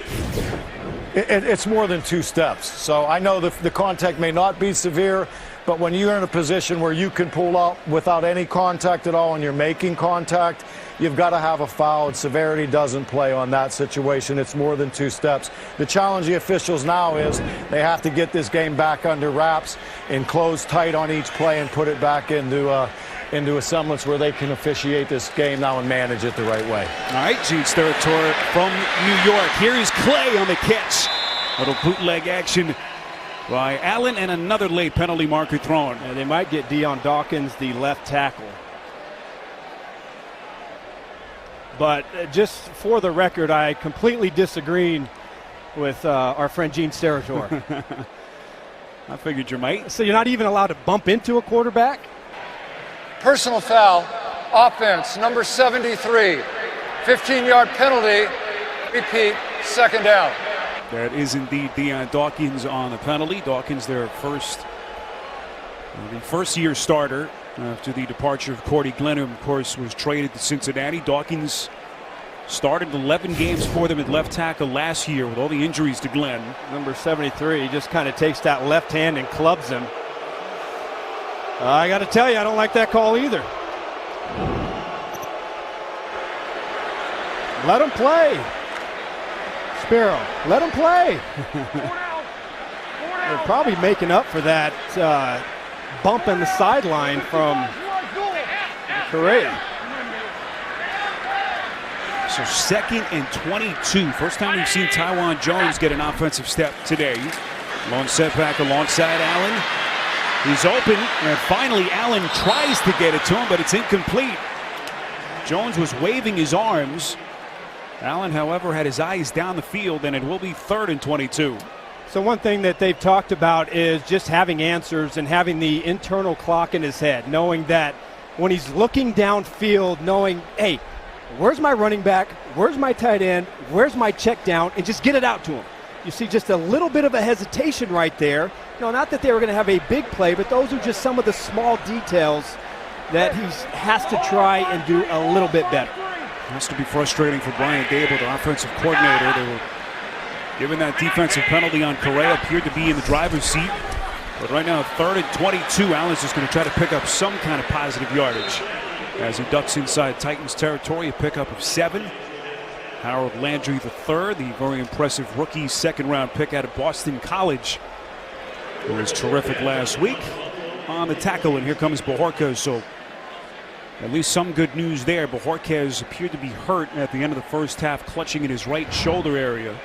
It's more than 2 steps. So I know the contact may not be severe, but when you're in a position where you can pull out without any contact at all and you're making contact, you've got to have a foul, and severity doesn't play on that situation. It's more than 2 steps. The challenge the officials now is they have to get this game back under wraps and close tight on each play and put it back into a semblance where they can officiate this game now and manage it the right way. All right, Gene Steratore from New York. Here is Clay on the catch. Little bootleg action by Allen, and another late penalty marker thrown. And they might get Dion Dawkins, the left tackle. But just for the record, I completely disagree with our friend Gene Steratore. I figured you might. So you're not even allowed to bump into a quarterback? Personal foul, offense, number 73. 15-yard penalty, repeat, second down. That is indeed Dion Dawkins on the penalty. Dawkins, their first-year starter after the departure of Cordy Glenn, who, of course, was traded to Cincinnati. Dawkins started 11 games for them at left tackle last year with all the injuries to Glenn. Number 73, he just kind of takes that left hand and clubs him. I got to tell you, I don't like that call either. Let him play. Spiro, let him play. They're probably making up for that bump in the sideline from Correa. So 2nd and 22. First time we've seen Tywan Jones get an offensive step today. Long setback alongside Allen. He's open, and finally Allen tries to get it to him, but it's incomplete. Jones was waving his arms. Allen, however, had his eyes down the field, and it will be 3rd and 22. So one thing that they've talked about is just having answers and having the internal clock in his head, knowing that when he's looking downfield, knowing, hey, where's my running back? Where's my tight end? Where's my check down? And just get it out to him. You see just a little bit of a hesitation right there. No, not that they were going to have a big play, but those are just some of the small details that he has to try and do a little bit better. Has to be frustrating for Brian Dable, the offensive coordinator. They were given that defensive penalty on Correa, appeared to be in the driver's seat. But right now, 3rd and 22. Allen's just going to try to pick up some kind of positive yardage as he ducks inside Titans territory. A pickup of 7. Harold Landry III, the very impressive rookie second-round pick out of Boston College, who was terrific last week on the tackle. And here comes Bojorquez. So at least some good news there. Bojorquez appeared to be hurt at the end of the first half, clutching in his right shoulder area.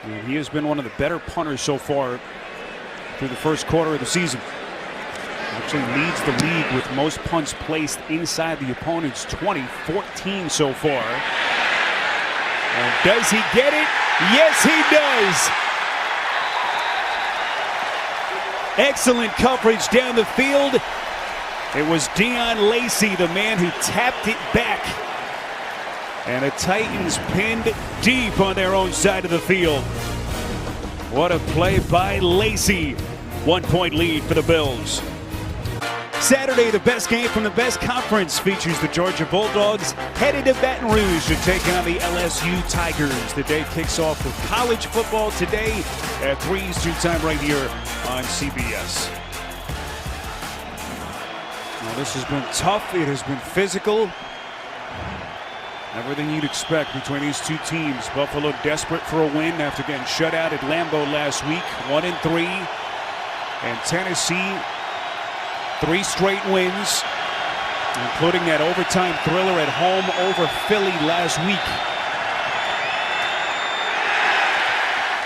And he has been one of the better punters so far through the first quarter of the season. Actually leads the league with most punts placed inside the opponent's 20, 14 so far. And does he get it? Yes, he does. Excellent coverage down the field. It was Deon Lacey, the man who tapped it back. And the Titans pinned deep on their own side of the field. What a play by Lacey. 1-point lead for the Bills. Saturday, the best game from the best conference features the Georgia Bulldogs headed to Baton Rouge to take on the LSU Tigers. The day kicks off with college football today at 3 Eastern time right here on CBS. Now, this has been tough. It has been physical. Everything you'd expect between these two teams. Buffalo desperate for a win after getting shut out at Lambeau last week, 1-3. And Tennessee, 3 straight wins, including that overtime thriller at home over Philly last week.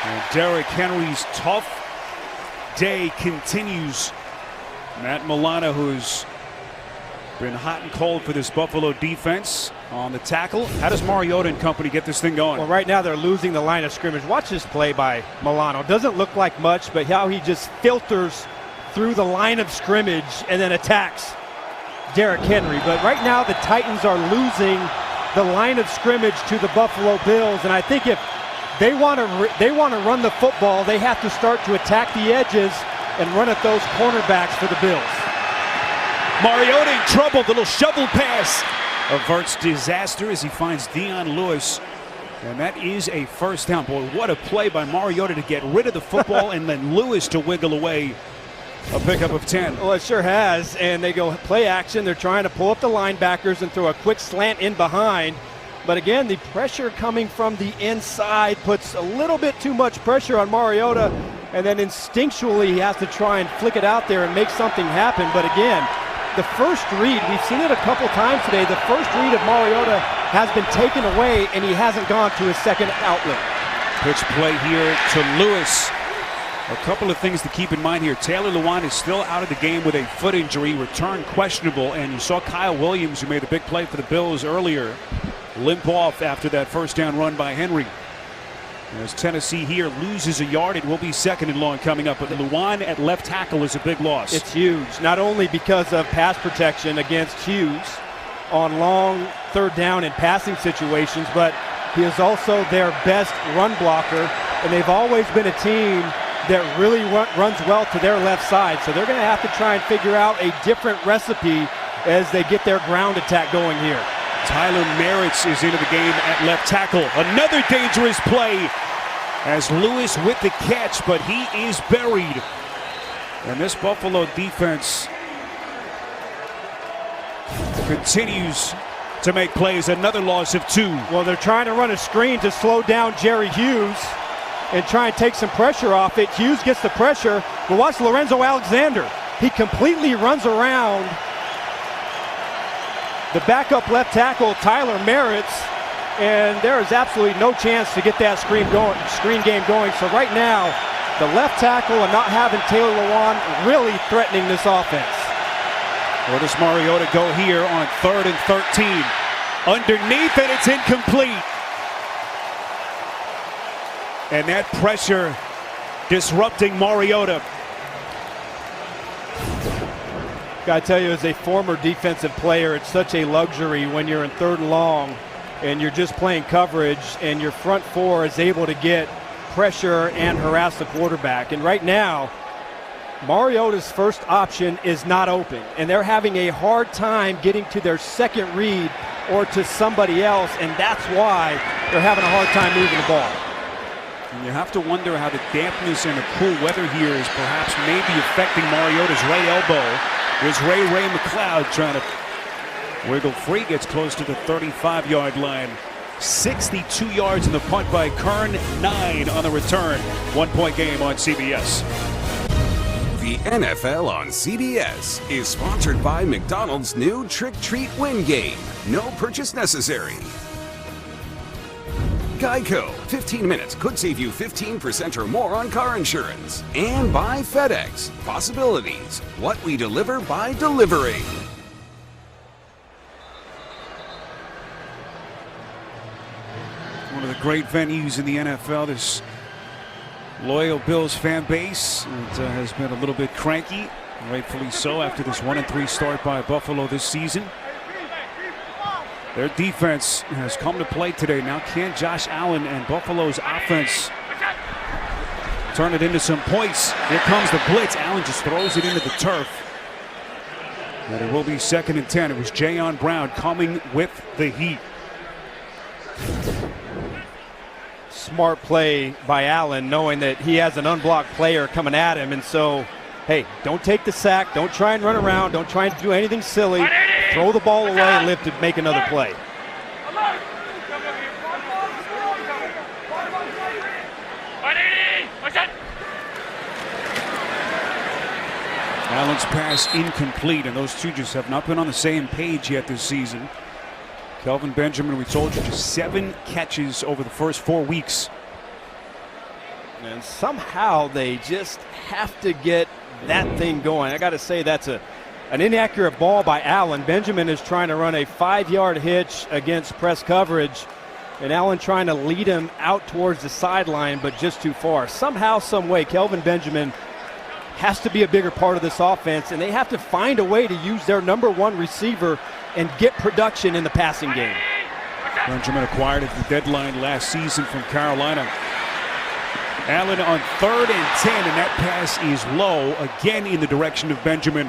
And Derrick Henry's tough day continues. Matt Milano, who's been hot and cold for this Buffalo defense on the tackle. How does Mariota and company get this thing going? Well, right now they're losing the line of scrimmage. Watch this play by Milano. Doesn't look like much, but how he just filters through the line of scrimmage and then attacks Derrick Henry. But right now the Titans are losing the line of scrimmage to the Buffalo Bills, and I think if they want to run the football, they have to start to attack the edges and run at those cornerbacks for the Bills. Mariota in trouble. The little shovel pass averts disaster as he finds Dion Lewis. And that is a first down. Boy, what a play by Mariota to get rid of the football and then Lewis to wiggle away. A pickup of 10. Well, it sure has. And they go play action. They're trying to pull up the linebackers and throw a quick slant in behind. But again, the pressure coming from the inside puts a little bit too much pressure on Mariota. And then instinctually he has to try and flick it out there and make something happen. But again, the first read, we've seen it a couple times today, the first read of Mariota has been taken away and he hasn't gone to his second outlet. Pitch play here to Lewis. A couple of things to keep in mind here. Taylor Lewan is still out of the game with a foot injury, return questionable, and you saw Kyle Williams, who made a big play for the Bills earlier, limp off after that first down run by Henry. As Tennessee here loses a yard, it will be 2nd and long coming up. But Lewan at left tackle is a big loss. It's huge, not only because of pass protection against Hughes on long 3rd down and passing situations, but he is also their best run blocker, and they've always been a team that really runs well to their left side. So they're going to have to try and figure out a different recipe as they get their ground attack going here. Tyler Merritt is into the game at left tackle. Another dangerous play as Lewis with the catch, but he is buried. And this Buffalo defense continues to make plays. Another loss of 2. Well, they're trying to run a screen to slow down Jerry Hughes and try and take some pressure off it. Hughes gets the pressure, but watch Lorenzo Alexander. He completely runs around the backup left tackle, Tyler Merritt, and there is absolutely no chance to get that screen game going. So right now, the left tackle and not having Taylor Lewan really threatening this offense. Where does Mariota go here on 3rd and 13? Underneath, and it's incomplete. And that pressure disrupting Mariota. Gotta tell you, as a former defensive player, it's such a luxury when you're in 3rd and long and you're just playing coverage and your front 4 is able to get pressure and harass the quarterback. And right now, Mariota's first option is not open, and they're having a hard time getting to their second read or to somebody else, and that's why they're having a hard time moving the ball. And you have to wonder how the dampness and the cool weather here is perhaps maybe affecting Mariota's right elbow. Here's Ray McLeod trying to wiggle free, gets close to the 35-yard line. 62 yards in the punt by Kern, 9 on the return. 1-point game on CBS. The NFL on CBS is sponsored by McDonald's new Trick Treat Win Game. No purchase necessary. Geico, 15 minutes could save you 15% or more on car insurance. And by FedEx, possibilities, what we deliver by delivering. One of the great venues in the NFL. This loyal Bills fan base has been a little bit cranky, rightfully so, after this 1-3 start by Buffalo this season. Their defense has come to play today. Now can Josh Allen and Buffalo's offense turn it into some points? Here comes the blitz. Allen just throws it into the turf. And it will be 2nd and 10. It was Jayon Brown coming with the heat. Smart play by Allen, knowing that he has an unblocked player coming at him. And so, hey, don't take the sack. Don't try and run around. Don't try and do anything silly. Throw the ball away and live to make another play. Allen's pass incomplete, and those two just have not been on the same page yet this season. Kelvin Benjamin, we told you, just 7 catches over the first 4 weeks. And somehow they just have to get that thing going. I got to say, that's an inaccurate ball by Allen. Benjamin is trying to run a 5-yard hitch against press coverage, and Allen trying to lead him out towards the sideline, but just too far. Somehow, some way, Kelvin Benjamin has to be a bigger part of this offense, and they have to find a way to use their #1 receiver and get production in the passing game. Benjamin acquired at the deadline last season from Carolina. Allen on 3rd and 10, and that pass is low, again in the direction of Benjamin.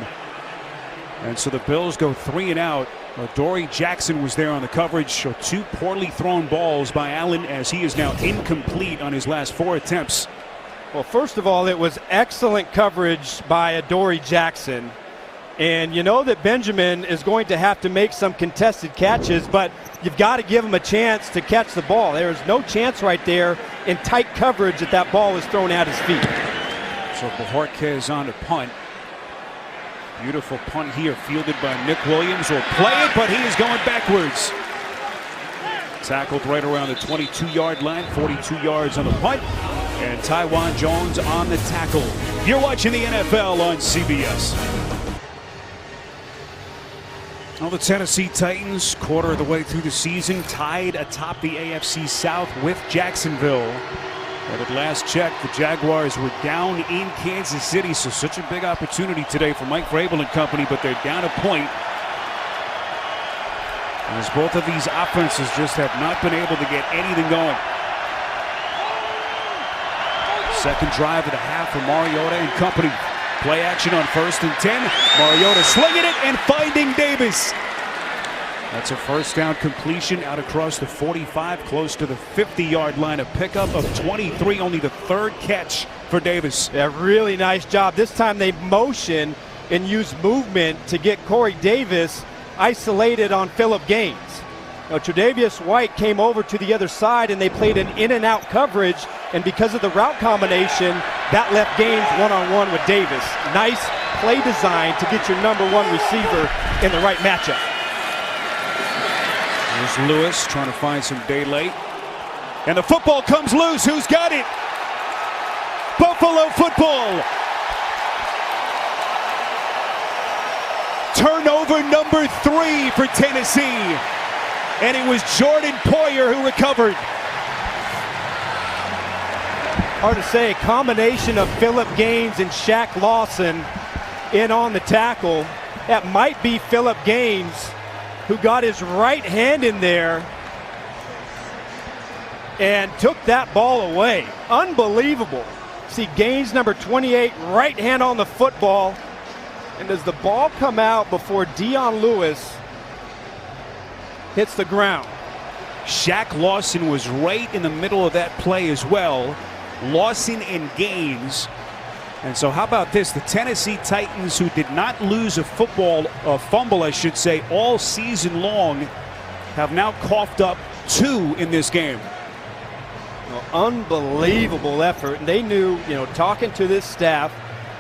And so the Bills go 3 and out. Dory Jackson was there on the coverage. So 2 poorly thrown balls by Allen, as he is now incomplete on his last 4 attempts. Well, first of all, it was excellent coverage by Dory Jackson. And you know that Benjamin is going to have to make some contested catches, but you've got to give him a chance to catch the ball. There is no chance right there in tight coverage that ball is thrown at his feet. So Bojorquez on to punt. Beautiful punt here, fielded by Nick Williams. Will play it, but he is going backwards. Tackled right around the 22-yard line, 42 yards on the punt. And Taiwan Jones on the tackle. You're watching the NFL on CBS. Well, the Tennessee Titans, quarter of the way through the season, tied atop the AFC South with Jacksonville. But at last check, the Jaguars were down in Kansas City, so such a big opportunity today for Mike Vrabel and company, but they're down a point. As both of these offenses just have not been able to get anything going. Second drive of the half for Mariota and company. Play action on 1st and 10. Mariota slinging it and finding Davis. That's a first down completion out across the 45, close to the 50-yard line. A pickup of 23, only the 3rd catch for Davis. Yeah, really nice job. This time they motion and use movement to get Corey Davis isolated on Phillip Gaines. Now, Tre'Davious White came over to the other side, and they played an in-and-out coverage, and because of the route combination, that left Gaines one-on-one with Davis. Nice play design to get your #1 receiver in the right matchup. There's Lewis trying to find some daylight. And the football comes loose. Who's got it? Buffalo football. Turnover number 3 for Tennessee. And it was Jordan Poyer who recovered. Hard to say, a combination of Phillip Gaines and Shaq Lawson in on the tackle. That might be Phillip Gaines, who got his right hand in there and took that ball away. Unbelievable. See Gaines, number 28, right hand on the football. And does the ball come out before Dion Lewis hits the ground? Shaq Lawson was right in the middle of that play as well. Lawson and Gaines. And so how about this? The Tennessee Titans, who did not lose a fumble, I should say, all season long, have now coughed up 2 in this game. Well, unbelievable effort. And they knew, talking to this staff,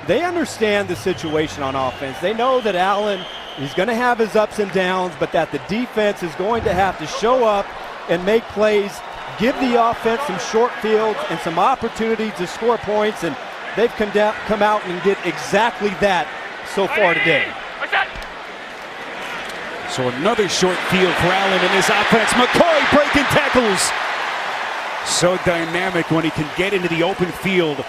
they understand the situation on offense. They know that Allen, he's going to have his ups and downs, but that the defense is going to have to show up and make plays, give the offense some short fields and some opportunities to score points, and they've come out and did exactly that so far today. So another short field for Allen in his offense. McCoy breaking tackles. So dynamic when he can get into the open field.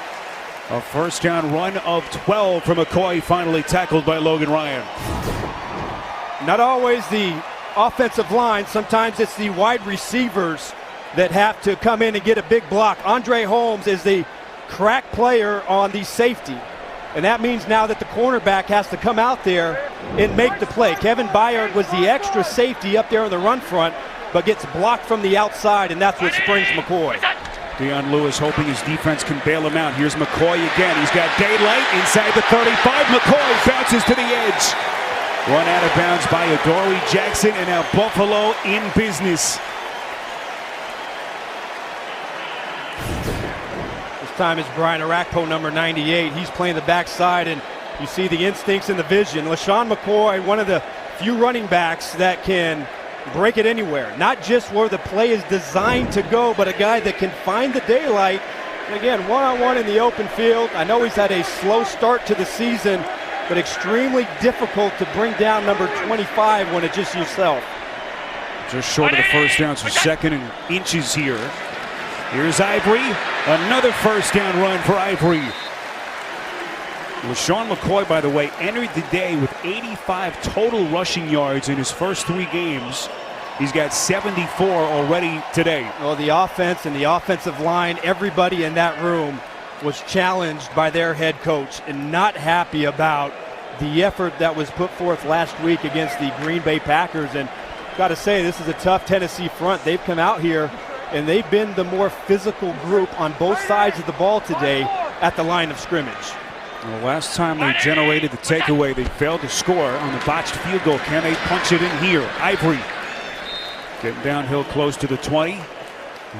A first down run of 12 for McCoy, finally tackled by Logan Ryan. Not always the offensive line. Sometimes it's the wide receivers that have to come in and get a big block. Andre Holmes is the crack player on the safety. And that means now that the cornerback has to come out there and make the play. Kevin Byard was the extra safety up there on the run front, but gets blocked from the outside, and that's what springs McCoy. Deion Lewis hoping his defense can bail him out. Here's McCoy again. He's got daylight inside the 35. McCoy bounces to the edge. Run out of bounds by Adoree Jackson, and now Buffalo in business. This time it's Brian Arakpo, number 98. He's playing the backside, and you see the instincts and the vision. LeSean McCoy, one of the few running backs that can break it anywhere. Not just where the play is designed to go, but a guy that can find the daylight. And again, one-on-one in the open field. I know he's had a slow start to the season, but extremely difficult to bring down number 25 when it's just yourself. Just short of the first down, so second and inches here. Here's Ivory. Another first down run for Ivory. LeSean McCoy, by the way, entered the day with 85 total rushing yards in his first 3 games. He's got 74 already today. Well, the offense and the offensive line, everybody in that room was challenged by their head coach and not happy about the effort that was put forth last week against the Green Bay Packers. And got to say, this is a tough Tennessee front. They've come out here and they've been the more physical group on both sides of the ball today at the line of scrimmage. Well, last time they generated the takeaway, they failed to score on the botched field goal. Can they punch it in here? Ivory getting downhill close to the 20.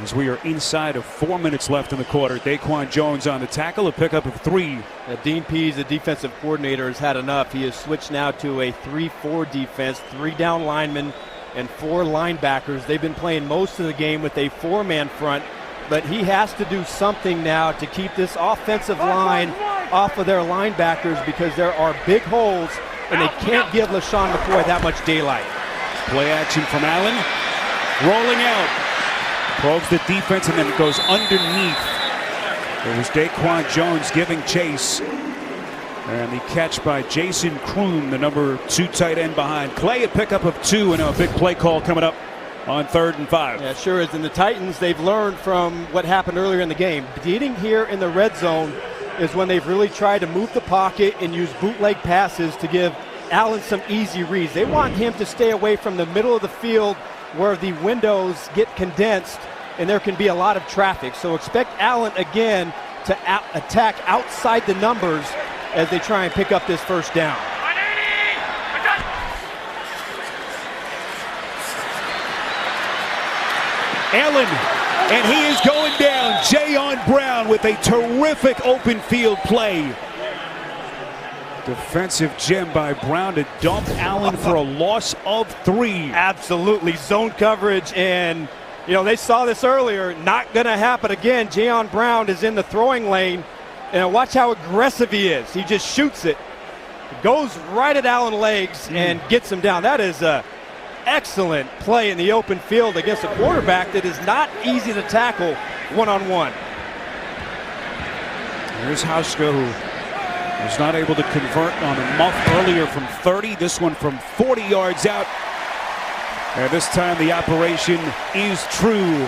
As we are inside of 4 minutes left in the quarter. Daquan Jones on the tackle, a pickup of 3. Dean Pease, the defensive coordinator, has had enough. He has switched now to a 3-4 defense, 3 down linemen and 4 linebackers. They've been playing most of the game with a 4-man front, but he has to do something now to keep this offensive line off of their linebackers, because there are big holes and they can't give LeSean McCoy that much daylight. Play action from Allen, rolling out. Probes the defense and then it goes underneath. It was Daquan Jones giving chase. And the catch by Jason Kroon, the number 2 tight end behind Clay. A pickup of 2 and a big play call coming up on 3rd and 5. Yeah, sure is. And the Titans, they've learned from what happened earlier in the game. Getting here in the red zone is when they've really tried to move the pocket and use bootleg passes to give Allen some easy reads. They want him to stay away from the middle of the field where the windows get condensed and there can be a lot of traffic. So expect Allen again to attack outside the numbers as they try and pick up this first down. Allen, and he is going down. Jayon Brown with a terrific open field play. Defensive gem by Brown to dump Allen for a loss of 3. Absolutely, zone coverage, and they saw this earlier. Not going to happen again. Jayon Brown is in the throwing lane, and watch how aggressive he is. He just shoots it, goes right at Allen's legs, and gets him down. That is a excellent play in the open field against a quarterback that is not easy to tackle one-on-one. Here's Hauschka, who was not able to convert on a muff earlier from 30. This one from 40 yards out. And this time the operation is true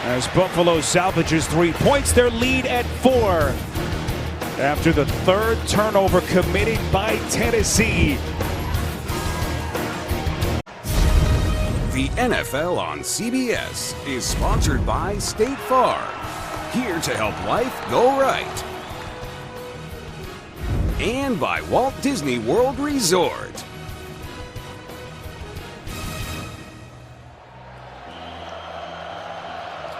as Buffalo salvages 3 points. Their lead at 4 after the 3rd turnover committed by Tennessee. The NFL on CBS is sponsored by State Farm. here to help life go right. And by Walt Disney World Resort.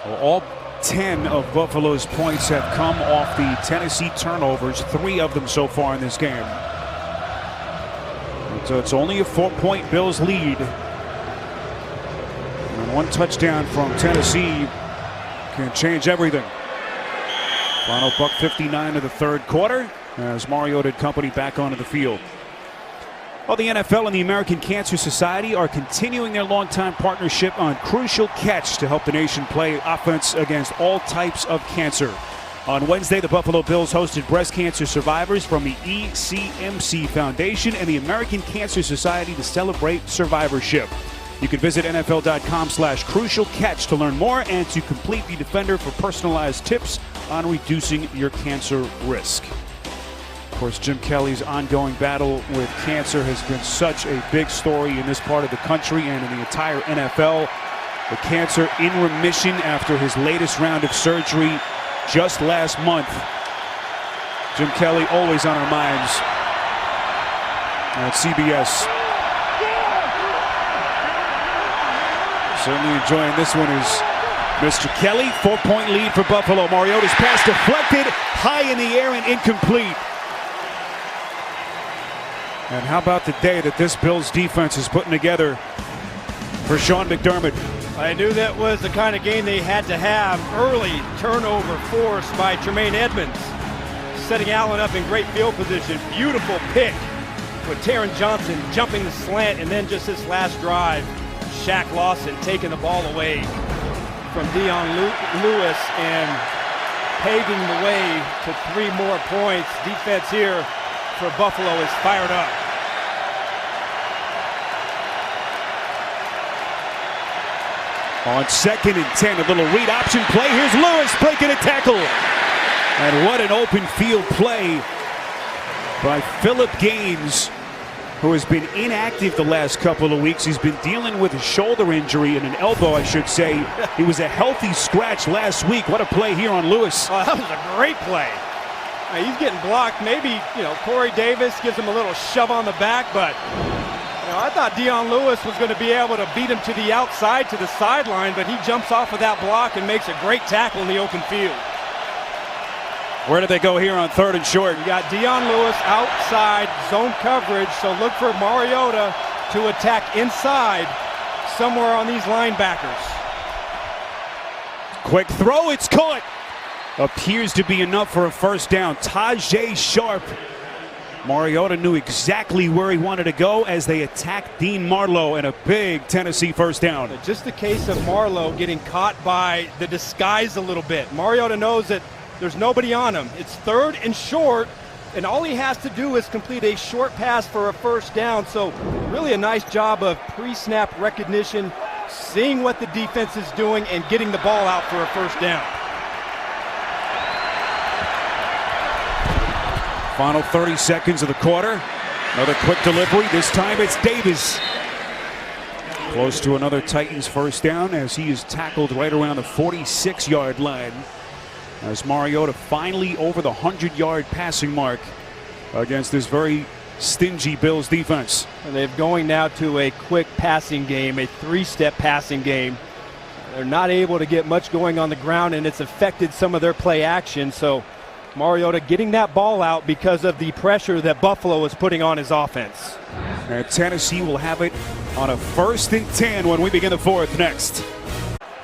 Well, all 10 of Buffalo's points have come off the Tennessee turnovers, 3 of them so far in this game. So it's only a 4-point Bills lead. And 1 touchdown from Tennessee can change everything. Final $1:59 of the third quarter as Mariota and company back onto the field. Well, the NFL and the American Cancer Society are continuing their longtime partnership on Crucial Catch to help the nation play offense against all types of cancer. On Wednesday, the Buffalo Bills hosted breast cancer survivors from the ECMC Foundation and the American Cancer Society to celebrate survivorship. You can visit NFL.com/Crucial Catch to learn more and to complete the Defender for personalized tips on reducing your cancer risk. Of course, Jim Kelly's ongoing battle with cancer has been such a big story in this part of the country and in the entire NFL. The cancer in remission after his latest round of surgery just last month. Jim Kelly always on our minds at CBS. Certainly enjoying this one is Mr. Kelly. 4-point lead for Buffalo. Mariota's pass deflected, high in the air and incomplete. And how about the day that this Bills defense is putting together for Sean McDermott? I knew that was the kind of game they had to have. Early turnover forced by Tremaine Edmonds, setting Allen up in great field position. Beautiful pick with Taron Johnson jumping the slant, and then just this last drive, Shaq Lawson taking the ball away from Dion Lewis and paving the way to 3 more points. Defense here for Buffalo is fired up. On 2nd and 10, a little read option play. Here's Lewis breaking a tackle. And what an open field play by Philip Gaines, who has been inactive the last couple of weeks. He's been dealing with a shoulder injury and an elbow, I should say. He was a healthy scratch last week. What a play here on Lewis. Oh, that was a great play. He's getting blocked. Maybe, Corey Davis gives him a little shove on the back, but I thought Dion Lewis was going to be able to beat him to the outside, to the sideline, but he jumps off of that block and makes a great tackle in the open field. Where do they go here on 3rd and short? You got Dion Lewis outside zone coverage, so look for Mariota to attack inside somewhere on these linebackers. Quick throw, it's caught. Appears to be enough for a first down. Tajay Sharp. Mariota knew exactly where he wanted to go as they attacked Dean Marlowe, and a big Tennessee first down. Just the case of Marlowe getting caught by the disguise a little bit. Mariota knows that there's nobody on him. It's 3rd and short, and all he has to do is complete a short pass for a first down. So really a nice job of pre-snap recognition, seeing what the defense is doing, and getting the ball out for a first down. Final 30 seconds of the quarter. Another quick delivery. This time it's Davis. Close to another Titans first down as he is tackled right around the 46-yard line. As Mariota finally over the 100-yard passing mark against this very stingy Bills defense. And they're going now to a quick passing game, a 3-step passing game. They're not able to get much going on the ground, and it's affected some of their play action. So Mariota getting that ball out because of the pressure that Buffalo is putting on his offense. And Tennessee will have it on a 1st and 10 when we begin the 4th next.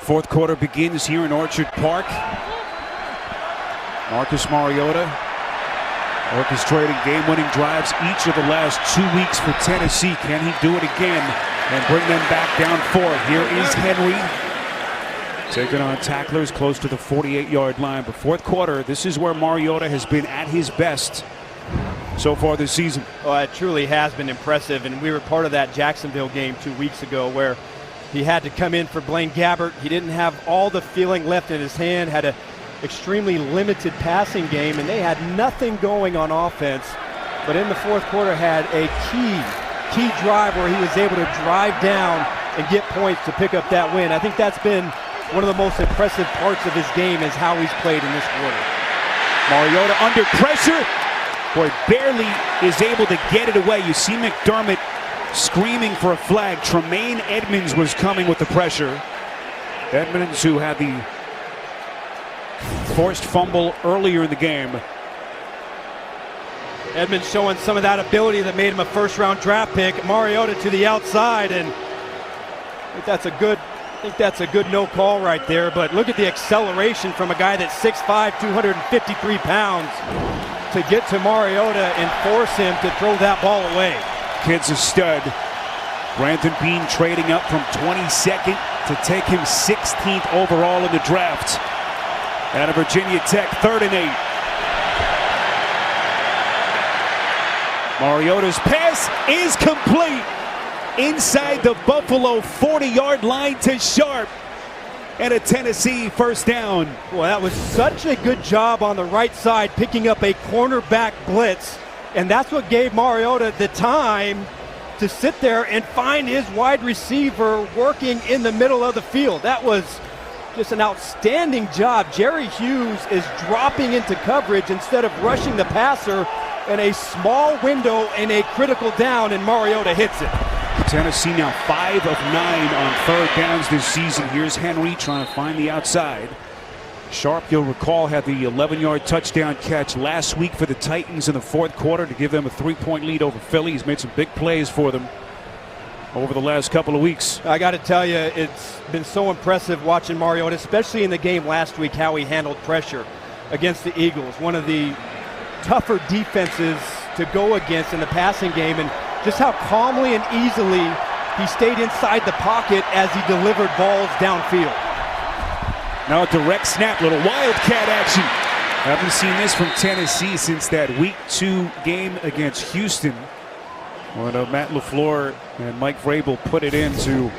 4th quarter begins here in Orchard Park. Marcus Mariota orchestrating game-winning drives each of the last 2 weeks for Tennessee. Can he do it again and bring them back down 4? Here is Henry taking on tacklers close to the 48-yard line. But 4th quarter, this is where Mariota has been at his best so far this season. Oh, it truly has been impressive, and we were part of that Jacksonville game 2 weeks ago where he had to come in for Blaine Gabbert. He didn't have all the feeling left in his hand, had an extremely limited passing game, and they had nothing going on offense. But in the 4th quarter had a key drive where he was able to drive down and get points to pick up that win. I think that's been one of the most impressive parts of his game is how he's played in this quarter. Mariota under pressure. Boy, barely is able to get it away. You see McDermott screaming for a flag. Tremaine Edmonds was coming with the pressure. Edmonds, who had the forced fumble earlier in the game. Edmonds showing some of that ability that made him a first-round draft pick. Mariota to the outside, and I think that's a good no call right there. But look at the acceleration from a guy that's 6'5", 253 pounds to get to Mariota and force him to throw that ball away. Kid's a stud. Brandon Beane trading up from 22nd to take him 16th overall in the draft. Out of Virginia Tech, 3rd and 8. Mariota's pass is complete inside the Buffalo 40-yard line to Sharp, and a Tennessee first down. Well, that was such a good job on the right side, picking up a cornerback blitz, and that's what gave Mariota the time to sit there and find his wide receiver working in the middle of the field. That was just an outstanding job. Jerry Hughes is dropping into coverage instead of rushing the passer in a small window in a critical down, and Mariota hits it. Tennessee now 5 of 9 on 3rd downs this season. Here's Henry trying to find the outside. Sharp, you'll recall, had the 11-yard touchdown catch last week for the Titans in the 4th quarter to give them a 3-point lead over Philly. He's made some big plays for them over the last couple of weeks. I got to tell you, it's been so impressive watching Mariota, especially in the game last week, how he handled pressure against the Eagles. One of the tougher defenses to go against in the passing game, and just how calmly and easily he stayed inside the pocket as he delivered balls downfield. Now a direct snap, little wildcat action. Haven't seen this from Tennessee since that Week 2 game against Houston, when Matt LaFleur and Mike Vrabel put it in to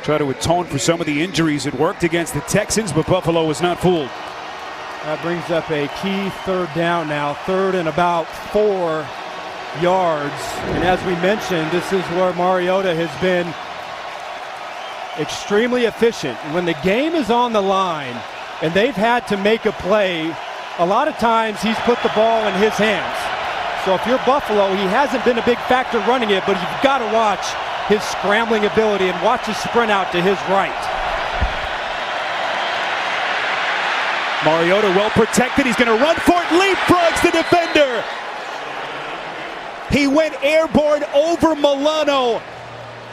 try to atone for some of the injuries. It worked against the Texans, but Buffalo was not fooled. That brings up a key 3rd down now, 3rd and about 4 yards. And as we mentioned, this is where Mariota has been extremely efficient. When the game is on the line and they've had to make a play, a lot of times he's put the ball in his hands. So if you're Buffalo, he hasn't been a big factor running it, but you've got to watch his scrambling ability and watch his sprint out to his right. Mariota well protected. He's going to run for it. Leapfrogs the defender. He went airborne over Milano.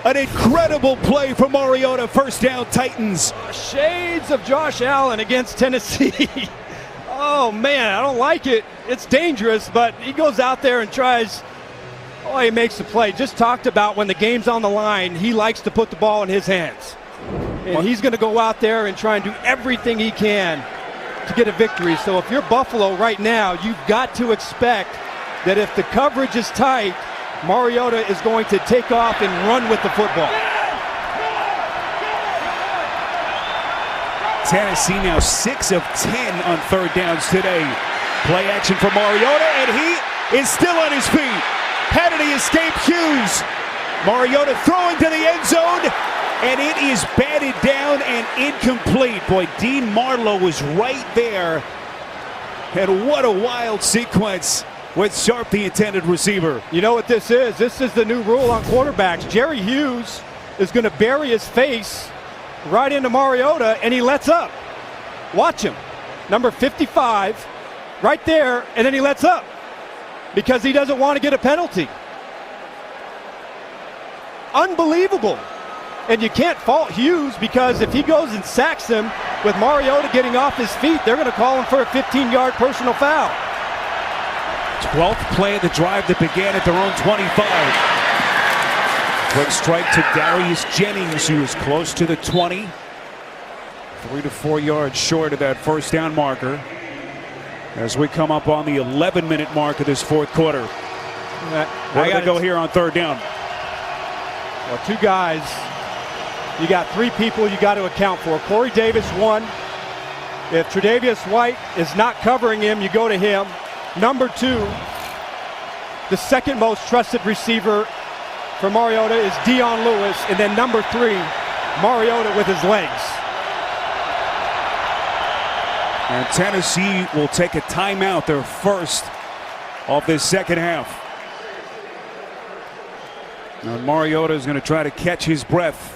An incredible play from Mariota. First down, Titans. Shades of Josh Allen against Tennessee. Oh, man, I don't like it. It's dangerous, but he goes out there and tries. Oh, he makes the play. Just talked about when the game's on the line, he likes to put the ball in his hands. And he's going to go out there and try and do everything he can to get a victory. So if you're Buffalo right now, you've got to expect that if the coverage is tight, Mariota is going to take off and run with the football. Tennessee now 6 of 10 on 3rd downs today. Play action for Mariota, and he is still on his feet. How did he escape Hughes? Mariota throwing to the end zone, and it is batted down and incomplete. Boy, Dean Marlowe was right there. And what a wild sequence with Sharp, the intended receiver. You know what this is? This is the new rule on quarterbacks. Jerry Hughes is going to bury his face right into Mariota, and he lets up. Watch him. Number 55, right there, and then he lets up because he doesn't want to get a penalty. Unbelievable. And you can't fault Hughes, because if he goes and sacks him with Mariota getting off his feet, they're going to call him for a 15-yard personal foul. 12th play of the drive that began at their own 25. Quick strike to Darius Jennings, who is close to the 20. 3 to 4 yards short of that first down marker as we come up on the 11-minute mark of this 4th quarter. Where do they go here on 3rd down? Well, 2 guys. You got 3 people you got to account for. Corey Davis, 1. If Tre'Davious White is not covering him, you go to him. Number 2, the second most trusted receiver for Mariota is Dion Lewis. And then number 3, Mariota with his legs. And Tennessee will take a timeout, their first of this second half. Now Mariota is going to try to catch his breath.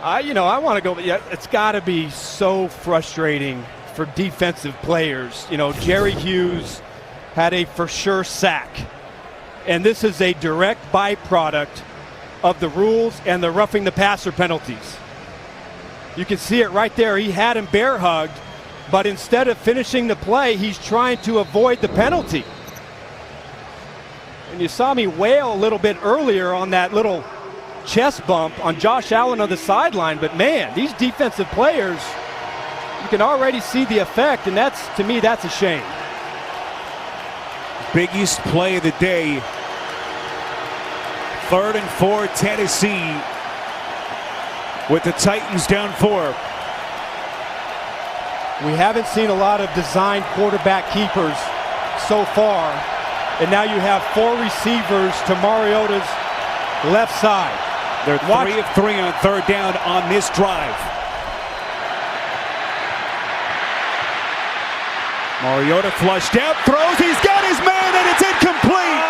I want to go. Yeah, it's got to be so frustrating for defensive players. Jerry Hughes had a for sure sack, and this is a direct byproduct of the rules and the roughing the passer penalties. You can see it right there. He had him bear hugged, but instead of finishing the play, he's trying to avoid the penalty. And you saw me wail a little bit earlier on that little chest bump on Josh Allen on the sideline, but man, these defensive players, you can already see the effect, and to me, that's a shame. Biggest play of the day. 3rd and 4, Tennessee, with the Titans down 4. We haven't seen a lot of designed quarterback keepers so far, and now you have 4 receivers to Mariota's left side. They're 3 of 3 on 3rd down on this drive. Mariota flushed out, throws, he's got his man, and it's incomplete!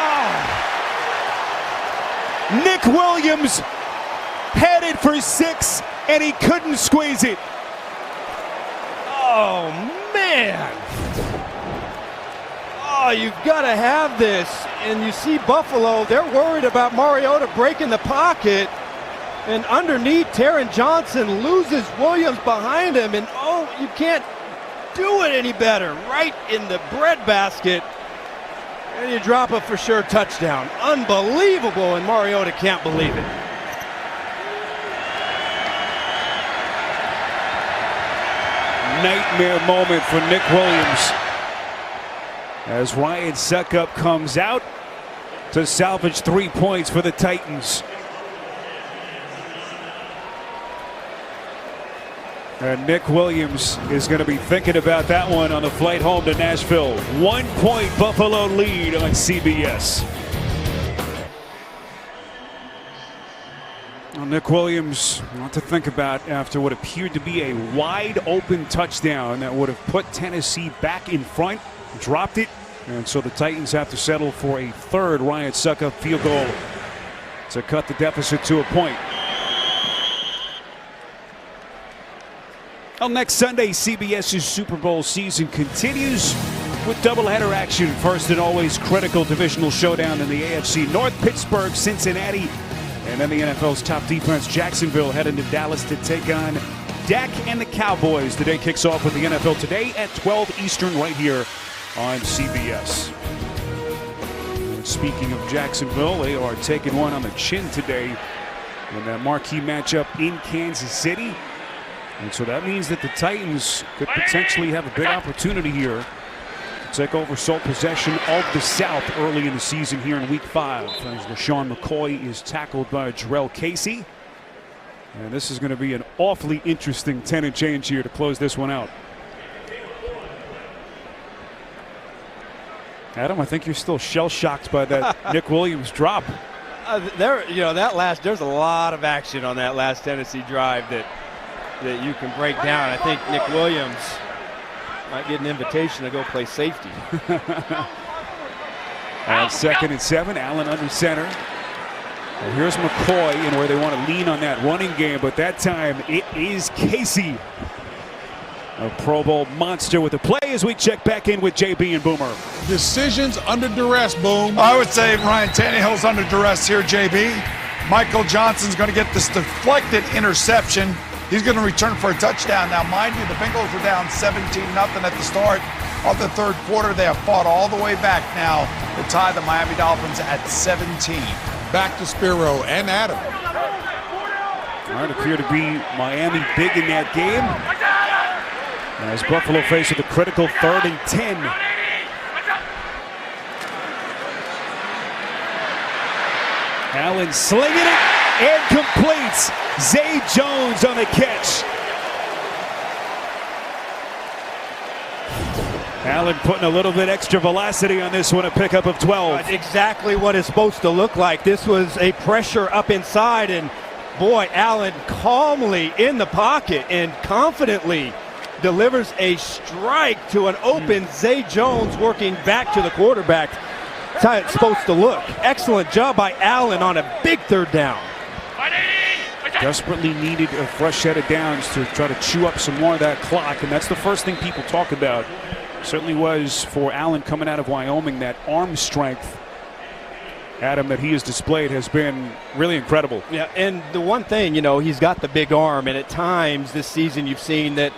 Nick Williams headed for 6, and he couldn't squeeze it. Oh, man! Oh, you've got to have this. And you see Buffalo, they're worried about Mariota breaking the pocket. And underneath, Taron Johnson loses Williams behind him. And you can't do it any better. Right in the breadbasket. And you drop a for sure touchdown. Unbelievable, and Mariota can't believe it. Nightmare moment for Nick Williams as Ryan Succop comes out to salvage 3 points for the Titans. And Nick Williams is going to be thinking about that one on the flight home to Nashville. 1 point Buffalo lead on CBS. Well, Nick Williams, a lot to think about after what appeared to be a wide open touchdown that would have put Tennessee back in front, dropped it, and so the Titans have to settle for a 3rd Ryan Succop field goal to cut the deficit to a point. Well, next Sunday, CBS's Super Bowl season continues with doubleheader action. First and always critical divisional showdown in the AFC North, Pittsburgh, Cincinnati. And then the NFL's top defense, Jacksonville, heading to Dallas to take on Dak and the Cowboys. The day kicks off with the NFL Today at 12 Eastern right here on CBS. And speaking of Jacksonville, they are taking one on the chin today in that marquee matchup in Kansas City. And so that means that the Titans could potentially have a big opportunity here to take over sole possession of the South early in the season here in Week 5. As LaShawn McCoy is tackled by Jarrell Casey. And this is going to be an awfully interesting 10 and change here to close this one out. Adam, I think you're still shell-shocked by that Nick Williams drop. There's a lot of action on that last Tennessee drive that you can break down. I think Nick Williams might get an invitation to go play safety. On 2nd and 7, Allen under center. Well, here's McCoy, and where they want to lean on that running game, but that time it is Casey. A Pro Bowl monster with the play as we check back in with JB and Boomer. Decisions under duress, Boom. I would say Ryan Tannehill's under duress here, JB. Michael Johnson's going to get this deflected interception. He's going to return for a touchdown. Now, mind you, the Bengals were down 17-0 at the start of the 3rd quarter. They have fought all the way back now to tie the Miami Dolphins at 17. Back to Spiro and Adam. All right, appear to be Miami big in that game. As Buffalo faced with a critical 3rd and 10. Allen slinging it and completes. Zay Jones on the catch. Allen putting a little bit extra velocity on this one, a pickup of 12. That's exactly what it's supposed to look like. This was a pressure up inside, and boy, Allen calmly in the pocket and confidently delivers a strike to an open Zay Jones working back to the quarterback. That's how it's supposed to look. Excellent job by Allen on a big third down. Desperately needed a fresh set of downs to try to chew up some more of that clock, and that's the first thing people talk about. Certainly was for Allen coming out of Wyoming. That arm strength, Adam, that he has displayed has been really incredible. Yeah, and the one thing, he's got the big arm, and at times this season you've seen that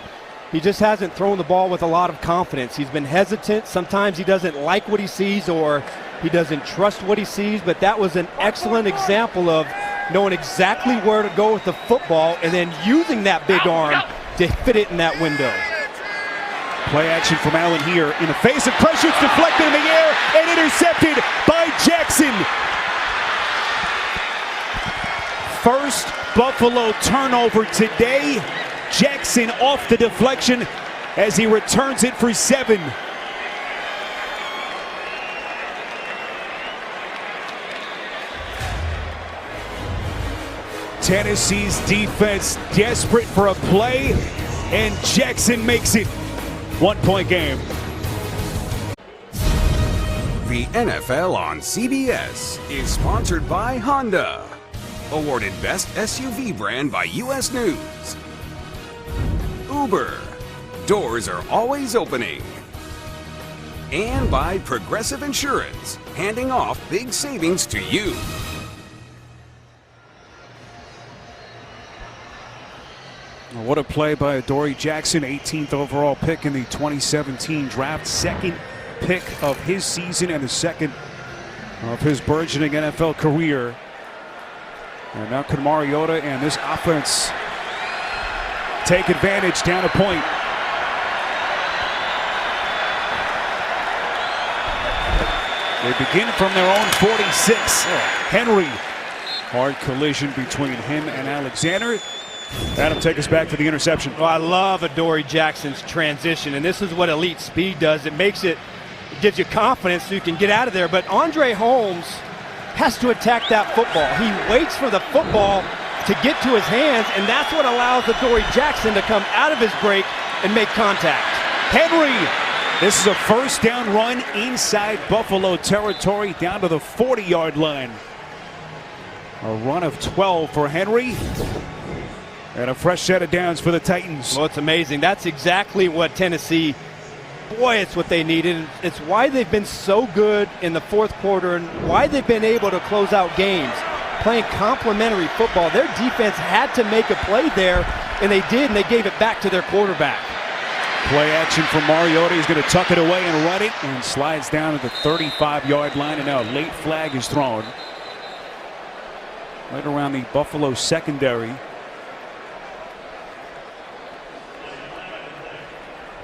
he just hasn't thrown the ball with a lot of confidence. He's been hesitant. Sometimes he doesn't like what he sees or he doesn't trust what he sees, but that was an excellent example of knowing exactly where to go with the football and then using that big arm to fit it in that window. Play action from Allen here. In the face of pressure, it's deflected in the air and intercepted by Jackson. First Buffalo turnover today. Jackson off the deflection as he returns it for 7. Tennessee's defense desperate for a play, and Jackson makes it. 1-point game. The NFL on CBS is sponsored by Honda. Awarded Best SUV Brand by U.S. News. Uber. Doors are always opening. And by Progressive Insurance. Handing off big savings to you. What a play by Adoree Jackson, 18th overall pick in the 2017 draft. Second pick of his season and the second of his burgeoning NFL career. And now can Mariota and this offense take advantage down a point. They begin from their own 46. Henry. Hard collision between him and Alexander. Adam, take us back to the interception. Oh, I love Adoree Jackson's transition, and this is what elite speed does. It gives you confidence so you can get out of there. But Andre Holmes has to attack that football. He waits for the football to get to his hands, and that's what allows Adoree Jackson to come out of his break and make contact. Henry, this is a first down run inside Buffalo territory down to the 40-yard line. A run of 12 for Henry. And a fresh set of downs for the Titans. Well, it's amazing. That's exactly what Tennessee, boy, it's what they needed. It's why they've been so good in the fourth quarter and why they've been able to close out games. Playing complementary football. Their defense had to make a play there, and they did, and they gave it back to their quarterback. Play action from Mariota. He's going to tuck it away and run it, and slides down to the 35-yard line, and now a late flag is thrown. Right around the Buffalo secondary.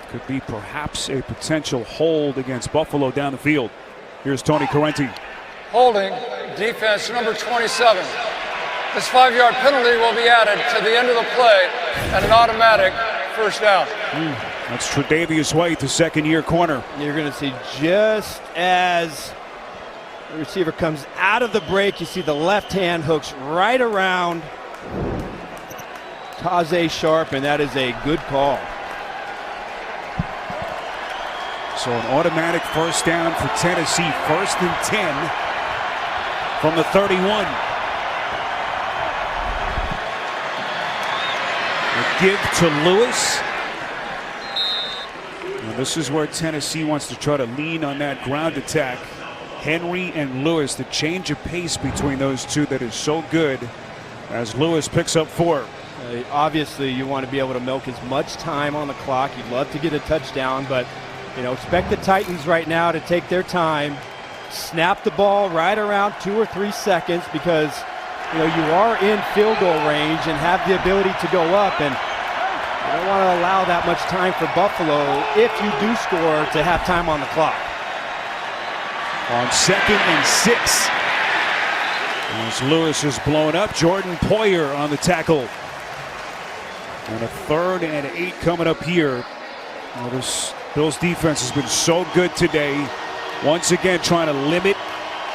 Could be perhaps a potential hold against Buffalo down the field. Here's Tony Correnti. Holding, defense number 27. This 5-yard penalty will be added to the end of the play and an automatic first down. That's Tre'Davious White, the second-year corner. You're going to see just as the receiver comes out of the break, you see the left hand hooks right around Tajae Sharpe, and that is a good call. So an automatic first down for Tennessee, 1st and 10 from the 31. A give to Lewis. Now this is where Tennessee wants to try to lean on that ground attack. Henry and Lewis, the change of pace between those two that is so good as Lewis picks up 4. Obviously, you want to be able to milk as much time on the clock. You'd love to get a touchdown, but expect the Titans right now to take their time, snap the ball right around 2 or 3 seconds because, you are in field goal range and have the ability to go up, and you don't want to allow that much time for Buffalo, if you do score, to have time on the clock. On 2nd and 6. As Lewis is blown up, Jordan Poyer on the tackle. And a 3rd and 8 coming up here. This Bills defense has been so good today. Once again trying to limit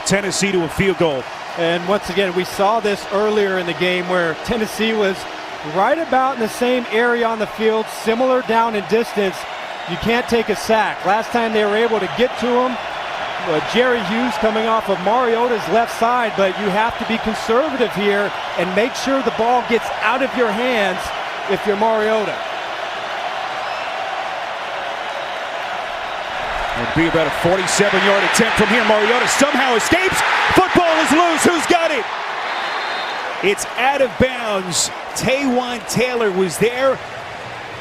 Tennessee to a field goal. And once again, we saw this earlier in the game where Tennessee was right about in the same area on the field, similar down and distance. You can't take a sack. Last time they were able to get to him, Jerry Hughes coming off of Mariota's left side, but you have to be conservative here and make sure the ball gets out of your hands if you're Mariota. It'd be about a 47-yard attempt from here. Mariota somehow escapes. Football is loose. Who's got it? It's out of bounds. Taywan Taylor was there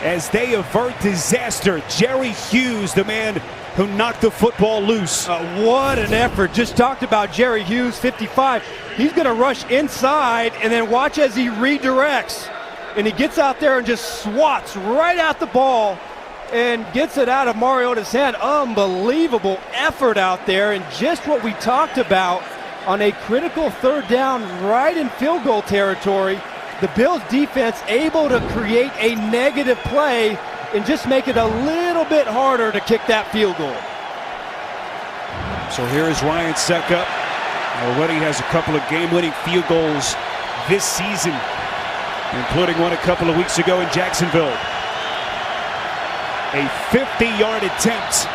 as they avert disaster. Jerry Hughes, the man who knocked the football loose. What an effort. Just talked about Jerry Hughes, 55. He's going to rush inside and then watch as he redirects. And he gets out there and just swats right at the ball and gets it out of Mariota's hand. Unbelievable effort out there, and just what we talked about on a critical third down right in field goal territory. The Bills defense able to create a negative play and just make it a little bit harder to kick that field goal. So here is Ryan Succop. Already has a couple of game-winning field goals this season, including one a couple of weeks ago in Jacksonville. A 50-yard attempt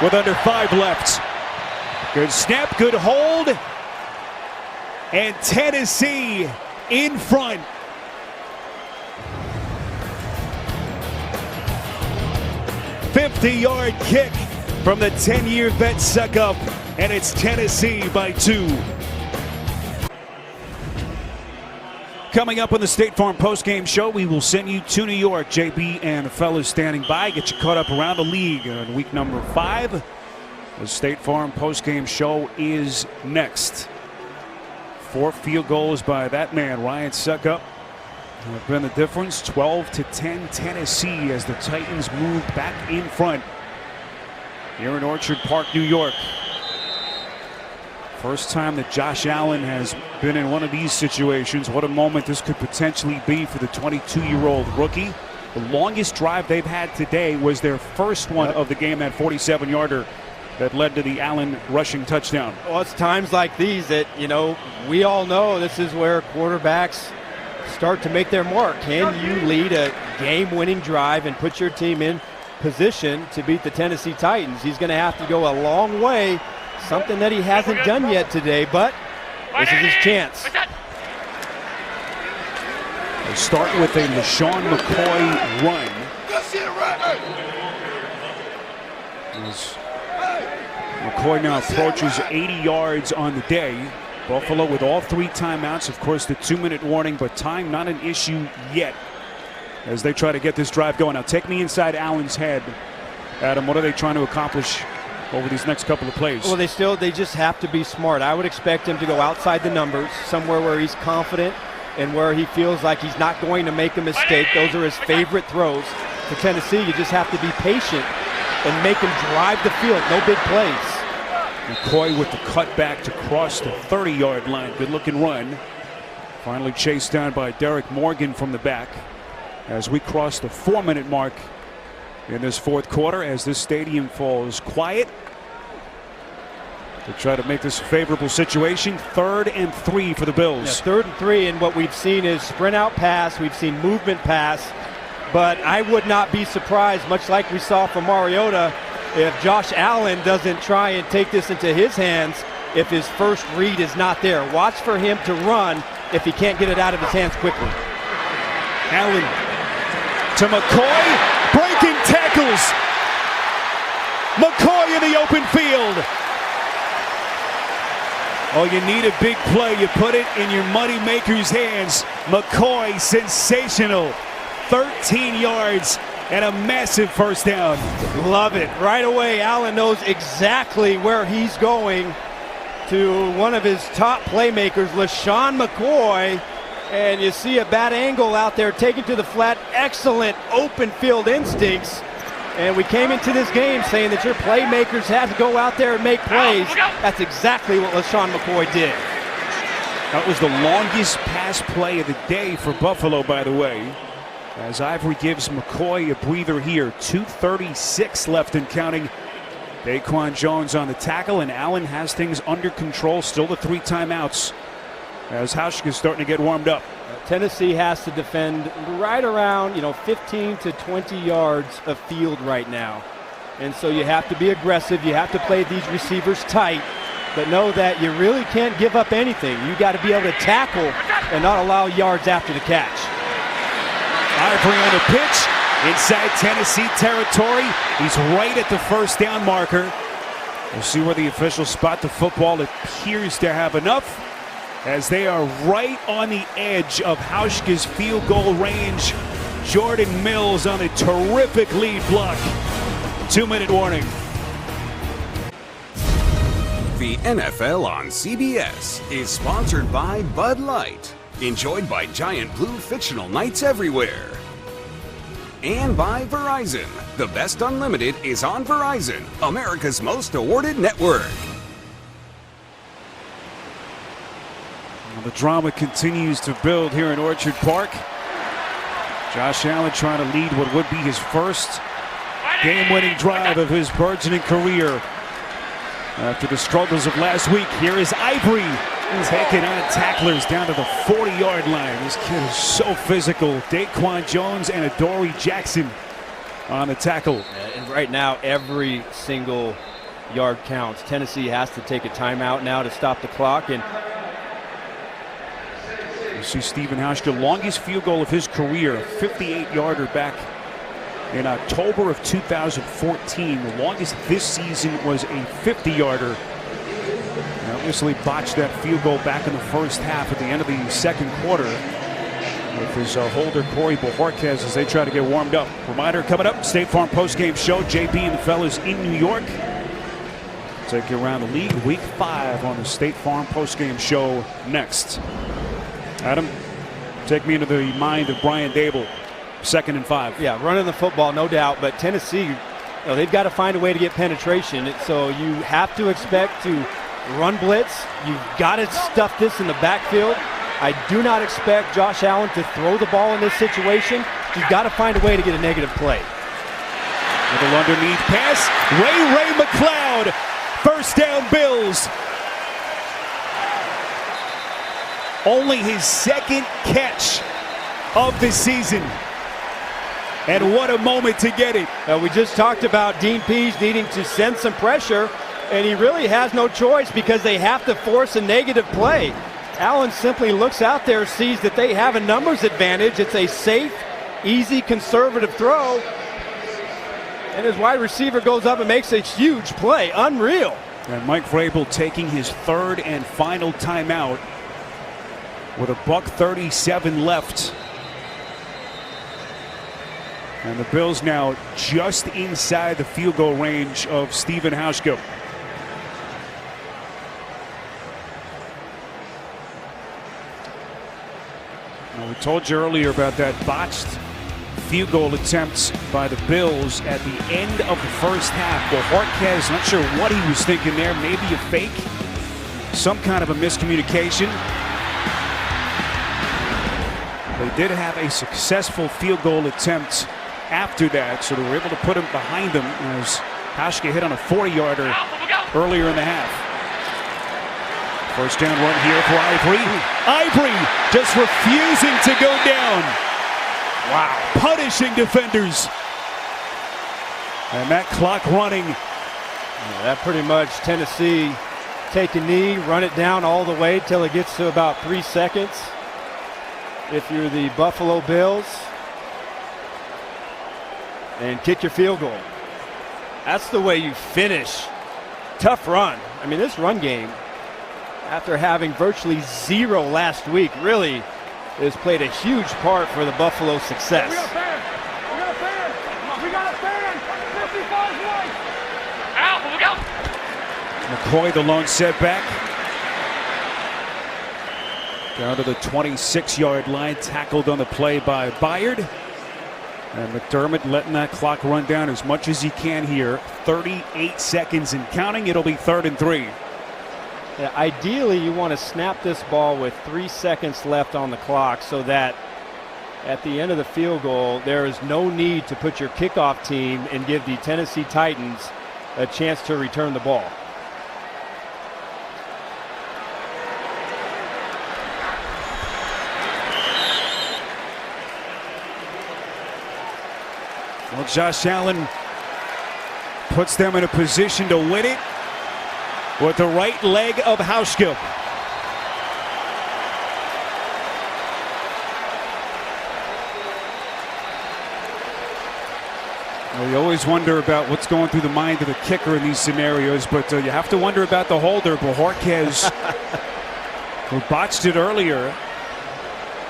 with under 5 left. Good snap, good hold, and Tennessee in front. '50-yard kick from the 10-year vet Succop, and it's Tennessee by 2. Coming up on the State Farm postgame show, we will send you to New York. JB and the fellas standing by, get you caught up around the league in week number 5. The State Farm postgame show is next. 4 field goals by that man, Ryan Succop, have been the difference. 12-10 Tennessee as the Titans move back in front here in Orchard Park, New York. First time that Josh Allen has been in one of these situations. What a moment this could potentially be for the 22-year-old rookie. The longest drive they've had today was their first one of the game, that 47-yarder that led to the Allen rushing touchdown. Well, it's times like these that, we all know this is where quarterbacks start to make their mark. Can you lead a game-winning drive and put your team in position to beat the Tennessee Titans? He's going to have to go a long way, something that he hasn't done yet today, but this is his chance. They start with a LeSean McCoy run. As McCoy now approaches 80 yards on the day. Buffalo with all 3 timeouts. Of course, the 2-minute warning, but time not an issue yet as they try to get this drive going. Now, take me inside Allen's head. Adam, what are they trying to accomplish over these next couple of plays? Well, they just have to be smart. I would expect him to go outside the numbers, somewhere where he's confident and where he feels like he's not going to make a mistake. Those are his favorite throws. For Tennessee, you just have to be patient and make him drive the field. No big plays. McCoy with the cutback to cross the 30-yard line. Good-looking run. Finally chased down by Derek Morgan from the back as we cross the 4-minute mark in this fourth quarter, as this stadium falls quiet to try to make this a favorable situation. 3rd and 3 for the Bills. Yeah, 3rd and 3, and what we've seen is sprint out pass. We've seen movement pass, but I would not be surprised, much like we saw from Mariota, if Josh Allen doesn't try and take this into his hands if his first read is not there. Watch for him to run if he can't get it out of his hands quickly. Allen to McCoy, breaking tackles. McCoy in the open field. Oh, you need a big play. You put it in your money maker's hands. McCoy, sensational. 13 yards and a massive first down. Love it. Right away, Allen knows exactly where he's going, to one of his top playmakers, LeSean McCoy. And you see a bad angle out there, taken to the flat. Excellent open field instincts. And we came into this game saying that your playmakers had to go out there and make plays. That's exactly what LeSean McCoy did. That was the longest pass play of the day for Buffalo, by the way, as Ivory gives McCoy a breather here. 2:36 left and counting. Daquan Jones on the tackle, and Allen has things under control. Still the 3 timeouts as Hauschka is starting to get warmed up. Tennessee has to defend right around 15 to 20 yards of field right now. And so you have to be aggressive. You have to play these receivers tight. But know that you really can't give up anything. You got to be able to tackle and not allow yards after the catch. Ivory on the pitch inside Tennessee territory. He's right at the first down marker. We'll see where the officials spot the football. It appears to have enough as they are right on the edge of Hauschka's field goal range. Jordan Mills on a terrific lead block. 2-minute warning. The NFL on CBS is sponsored by Bud Light, enjoyed by giant blue fictional knights everywhere. And by Verizon. The best unlimited is on Verizon, America's most awarded network. Well, the drama continues to build here in Orchard Park. Josh Allen trying to lead what would be his first game-winning drive of his burgeoning career. After the struggles of last week, here is Ivory taking on tacklers down to the 40-yard line. This kid is so physical. Daquan Jones and Adoree Jackson on the tackle. And right now, every single yard counts. Tennessee has to take a timeout now to stop the clock. And you see Stephen Hauschka, longest field goal of his career, a 58-yarder back in October of 2014. The longest this season was a 50-yarder. Obviously botched that field goal back in the first half at the end of the second quarter with his holder Corey Bojorquez as they try to get warmed up. Reminder coming up, State Farm postgame show. JB and the fellas in New York. Take you around the league week 5 on the State Farm postgame show next. Adam, take me into the mind of Brian Dable. 2nd and 5. Yeah, running the football, no doubt. But Tennessee, they've got to find a way to get penetration. So you have to expect to run blitz. You've got to stuff this in the backfield. I do not expect Josh Allen to throw the ball in this situation. You've got to find a way to get a negative play. Little underneath pass. Ray McCloud. First down, Bills. Only his second catch of the season. And what a moment to get it. We just talked about Dean Pease needing to send some pressure, and he really has no choice because they have to force a negative play. Allen simply looks out there, sees that they have a numbers advantage. It's a safe, easy, conservative throw. And his wide receiver goes up and makes a huge play. Unreal. And Mike Vrabel taking his 3rd and final timeout with $1:37 left. And the Bills now just inside the field goal range of Stephen Hauschka. Now, we told you earlier about that botched field goal attempts by the Bills at the end of the first half. Bojorquez, not sure what he was thinking there. Maybe a fake, some kind of a miscommunication. They did have a successful field goal attempt after that, so they were able to put him behind them as Hauschka hit on a 40-yarder earlier in the half. First down run here for Ivory. Ivory just refusing to go down. Wow. Punishing defenders. And that clock running. Yeah, that pretty much Tennessee take a knee, run it down all the way till it gets to about 3 seconds. If you're the Buffalo Bills, and kick your field goal. That's the way you finish. Tough run. I mean, this run game, after having virtually 0 last week, really has played a huge part for the Buffalo success. We got a fan. We got a fan. We got a fan. 55 right. Out. Look out. McCoy, the lone setback. Down to the 26-yard line, tackled on the play by Byard. And McDermott letting that clock run down as much as he can here. 38 seconds and counting. It'll be 3rd and 3. Yeah, ideally, you want to snap this ball with 3 seconds left on the clock so that at the end of the field goal, there is no need to put your kickoff team and give the Tennessee Titans a chance to return the ball. Josh Allen puts them in a position to win it with the right leg of Hauschka. Well, you always wonder about what's going through the mind of the kicker in these scenarios, but you have to wonder about the holder, Bojorquez, who botched it earlier.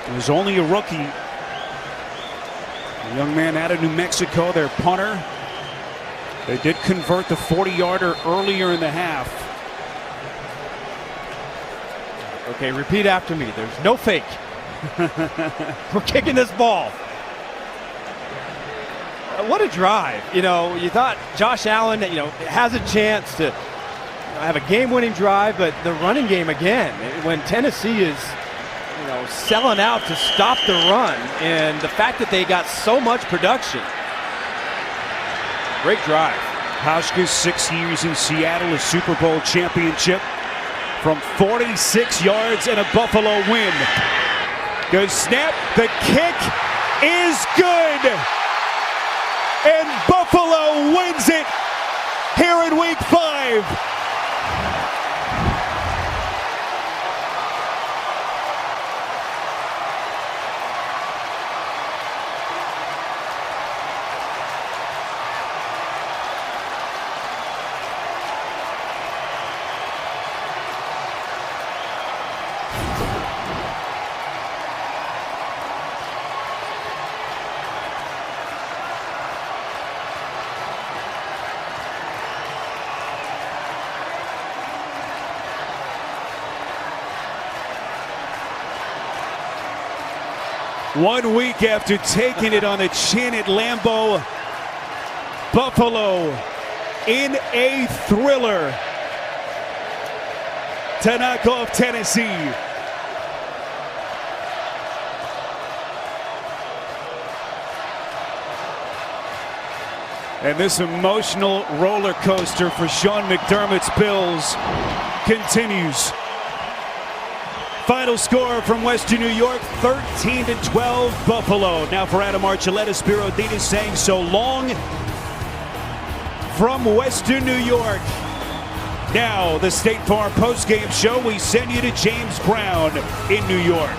He was only a rookie. A young man out of New Mexico, their punter. They did convert the 40-yarder earlier in the half. Okay, repeat after me. There's no fake. We're kicking this ball. What a drive. You know, you thought Josh Allen, has a chance to have a game-winning drive, but the running game again, when Tennessee is, selling out to stop the run, and the fact that they got so much production. Great drive. Hauschka's 6 years in Seattle, a Super Bowl championship from 46 yards and a Buffalo win. Good snap. The kick is good. And Buffalo wins it here in Week 5. One week after taking it on the chin at Lambeau, Buffalo in a thriller to knock off Tennessee. And this emotional roller coaster for Sean McDermott's Bills continues. Final score from Western New York, 13-12 Buffalo. Now for Adam Archuleta, Spiro Dedes saying so long from Western New York. Now the State Farm postgame show, we send you to James Brown in New York.